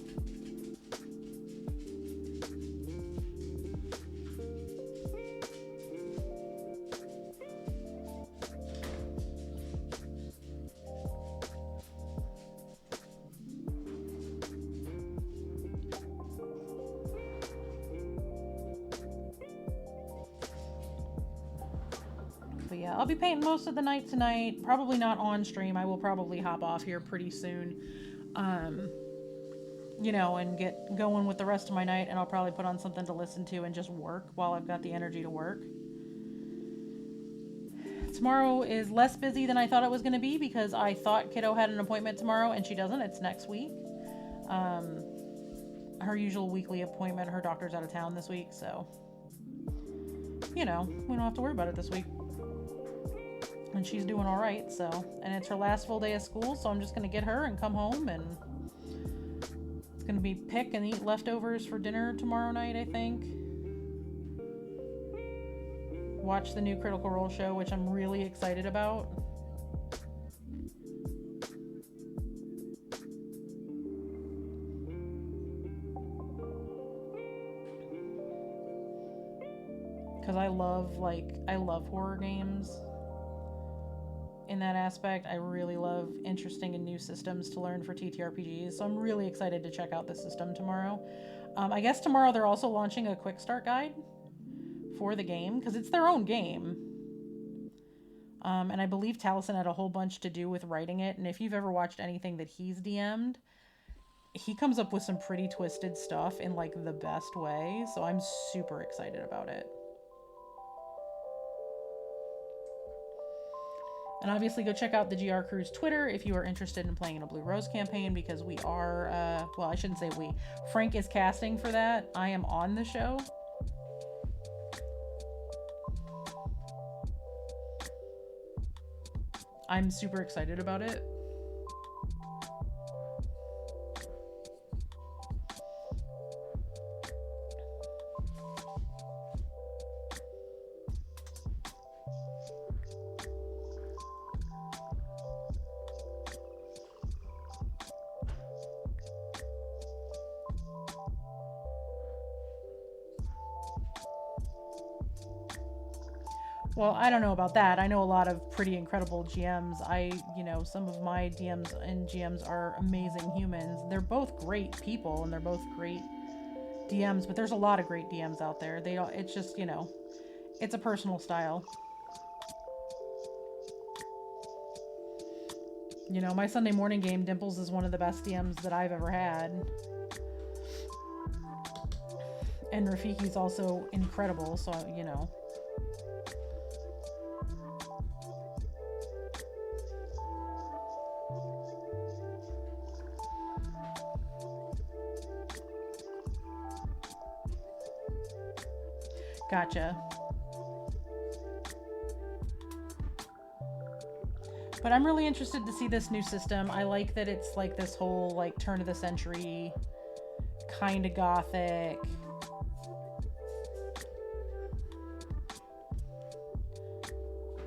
I'll be painting most of the night tonight. Probably not on stream. I will probably hop off here pretty soon. You know, and get going with the rest of my night, and I'll probably put on something to listen to and just work while I've got the energy to work. Tomorrow is less busy than I thought it was going to be because I thought Kiddo had an appointment tomorrow and she doesn't. It's next week. Her usual weekly appointment, her doctor's out of town this week, so, you know, we don't have to worry about it this week. And she's doing all right, so, and it's her last full day of school, so I'm just going to get her and come home, and it's going to be pick and eat leftovers for dinner tomorrow night, I think. Watch the new Critical Role show, which I'm really excited about. Because I love horror games. In that aspect, I really love interesting and new systems to learn for TTRPGs, so I'm really excited to check out the system tomorrow. I guess tomorrow they're also launching a quick start guide for the game, because it's their own game. And I believe Taliesin had a whole bunch to do with writing it, and if you've ever watched anything that he's DM'd, he comes up with some pretty twisted stuff in, like, the best way, so I'm super excited about it. And obviously go check out the GR Crew's Twitter if you are interested in playing in a Blue Rose campaign, because we are, well, I shouldn't say we. Frank is casting for that. I am on the show. I'm super excited about it. Well, I don't know about that. I know a lot of pretty incredible GMs. You know, some of my DMs and GMs are amazing humans. They're both great people and they're both great DMs, but there's a lot of great DMs out there. It's just, you know, it's a personal style. You know, my Sunday morning game, Dimples is one of the best DMs that I've ever had. And Rafiki's also incredible, so, you know. Gotcha. But I'm really interested to see this new system. I like that it's like this whole like turn of the century kind of gothic.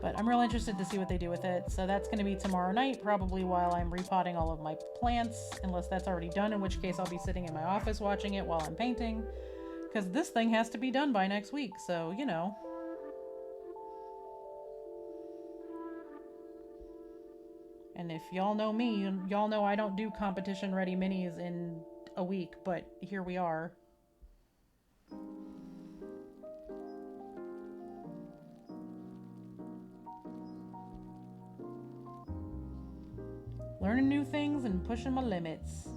But I'm real interested to see what they do with it. So that's going to be tomorrow night, probably while I'm repotting all of my plants, unless that's already done, in which case I'll be sitting in my office watching it while I'm painting. Because this thing has to be done by next week, so, you know. And if y'all know me, y'all know I don't do competition ready minis in a week, but here we are. Learning new things and pushing my limits.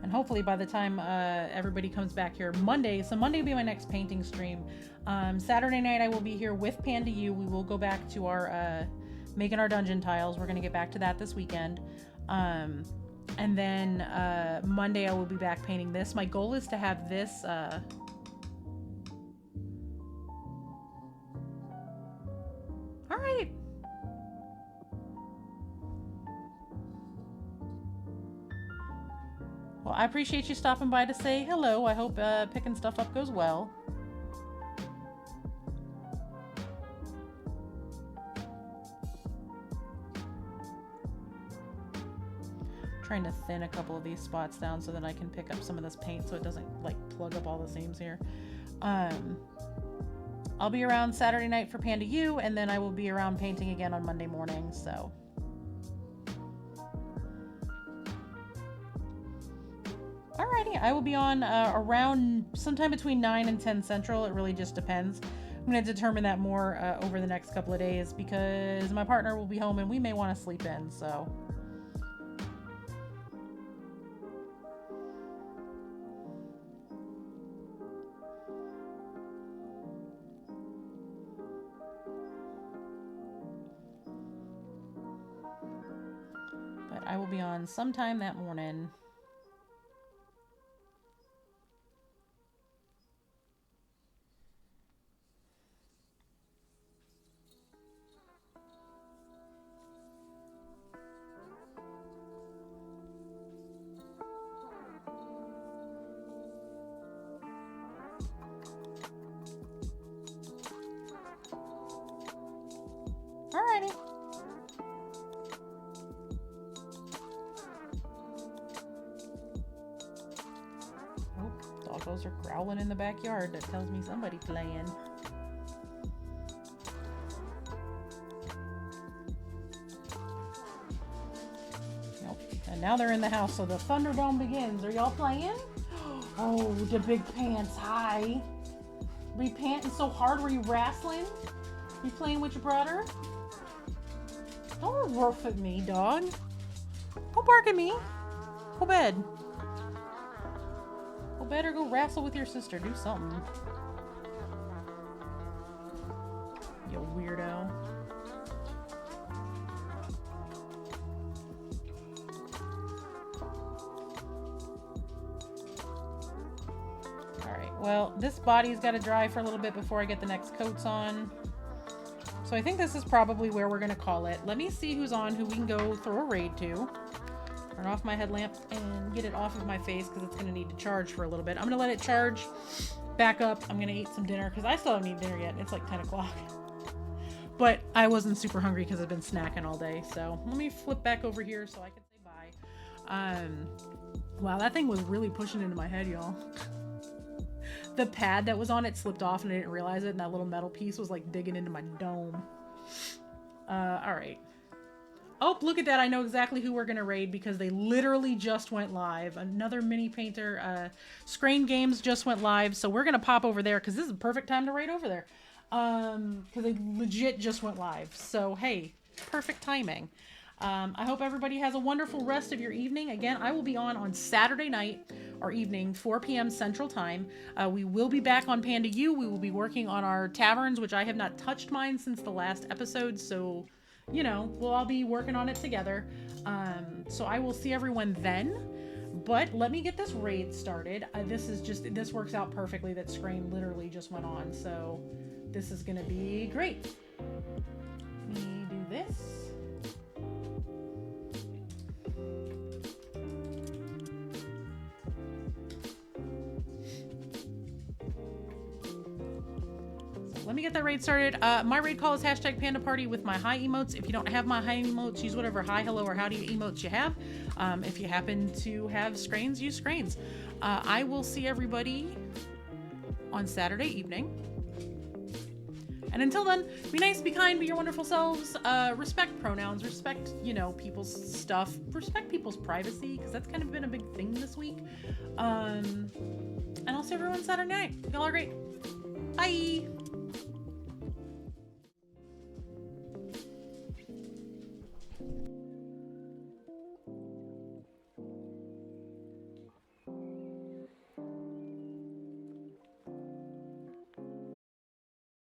And hopefully by the time everybody comes back here Monday, so Monday will be my next painting stream. Saturday night I will be here with Panda U. We will go back to our making our dungeon tiles. We're going to get back to that this weekend. And then Monday I will be back painting this. My goal is to have this... Alright. Well, I appreciate you stopping by to say hello. I hope picking stuff up goes well. Trying to thin a couple of these spots down so that I can pick up some of this paint so it doesn't like plug up all the seams here. I'll be around Saturday night for Panda U, and then I will be around painting again on Monday morning, so. Alrighty, I will be on around sometime between 9 and 10 Central. It really just depends. I'm going to determine that more over the next couple of days because my partner will be home and we may want to sleep in, so. But I will be on sometime that morning. Alrighty. Oh, doggos are growling in the backyard. That tells me somebody's playing. Nope. And now they're in the house, so the Thunderdome begins. Are y'all playing? Oh, the big pants. Hi. Were you panting so hard? Were you wrestling? You playing with your brother? Don't roof at me, dog. Don't bark at me. Go bed. Go bed or go wrestle with your sister. Do something. You weirdo. Alright, well, this body's got to dry for a little bit before I get the next coats on. So I think this is probably where we're going to call it. Let me see who's on, who we can go throw a raid to. Turn off my headlamp and get it off of my face because it's going to need to charge for a little bit. I'm going to let it charge, back up. I'm going to eat some dinner because I still haven't eaten dinner yet. It's like 10 o'clock. But I wasn't super hungry because I've been snacking all day. So let me flip back over here so I can say bye. Wow, that thing was really pushing into my head, y'all. The pad that was on it slipped off and I didn't realize it, and that little metal piece was like digging into my dome. Alright. Oh, look at that. I know exactly who we're gonna raid because they literally just went live. Another mini painter, Scrain Games just went live, so we're gonna pop over there because this is the perfect time to raid over there. Because they legit just went live. So, hey, perfect timing. I hope everybody has a wonderful rest of your evening. Again, I will be on Saturday night or evening, 4 p.m. Central Time. We will be back on Panda U. We will be working on our taverns, which I have not touched mine since the last episode, so you know, we'll all be working on it together. So I will see everyone then. But let me get this raid started. This works out perfectly that Scrain literally just went on. So this is going to be great. Let me do this. Let me get that raid started. My raid call is hashtag Panda Party with my hi emotes. If you don't have my hi emotes, use whatever hi, hello, or howdy emotes you have. If you happen to have Scrains, use Scrains. I will see everybody on Saturday evening. And until then, be nice, be kind, be your wonderful selves. Respect pronouns, respect, you know, people's stuff, respect people's privacy, because that's kind of been a big thing this week. And I'll see everyone Saturday night. Y'all are great. Bye.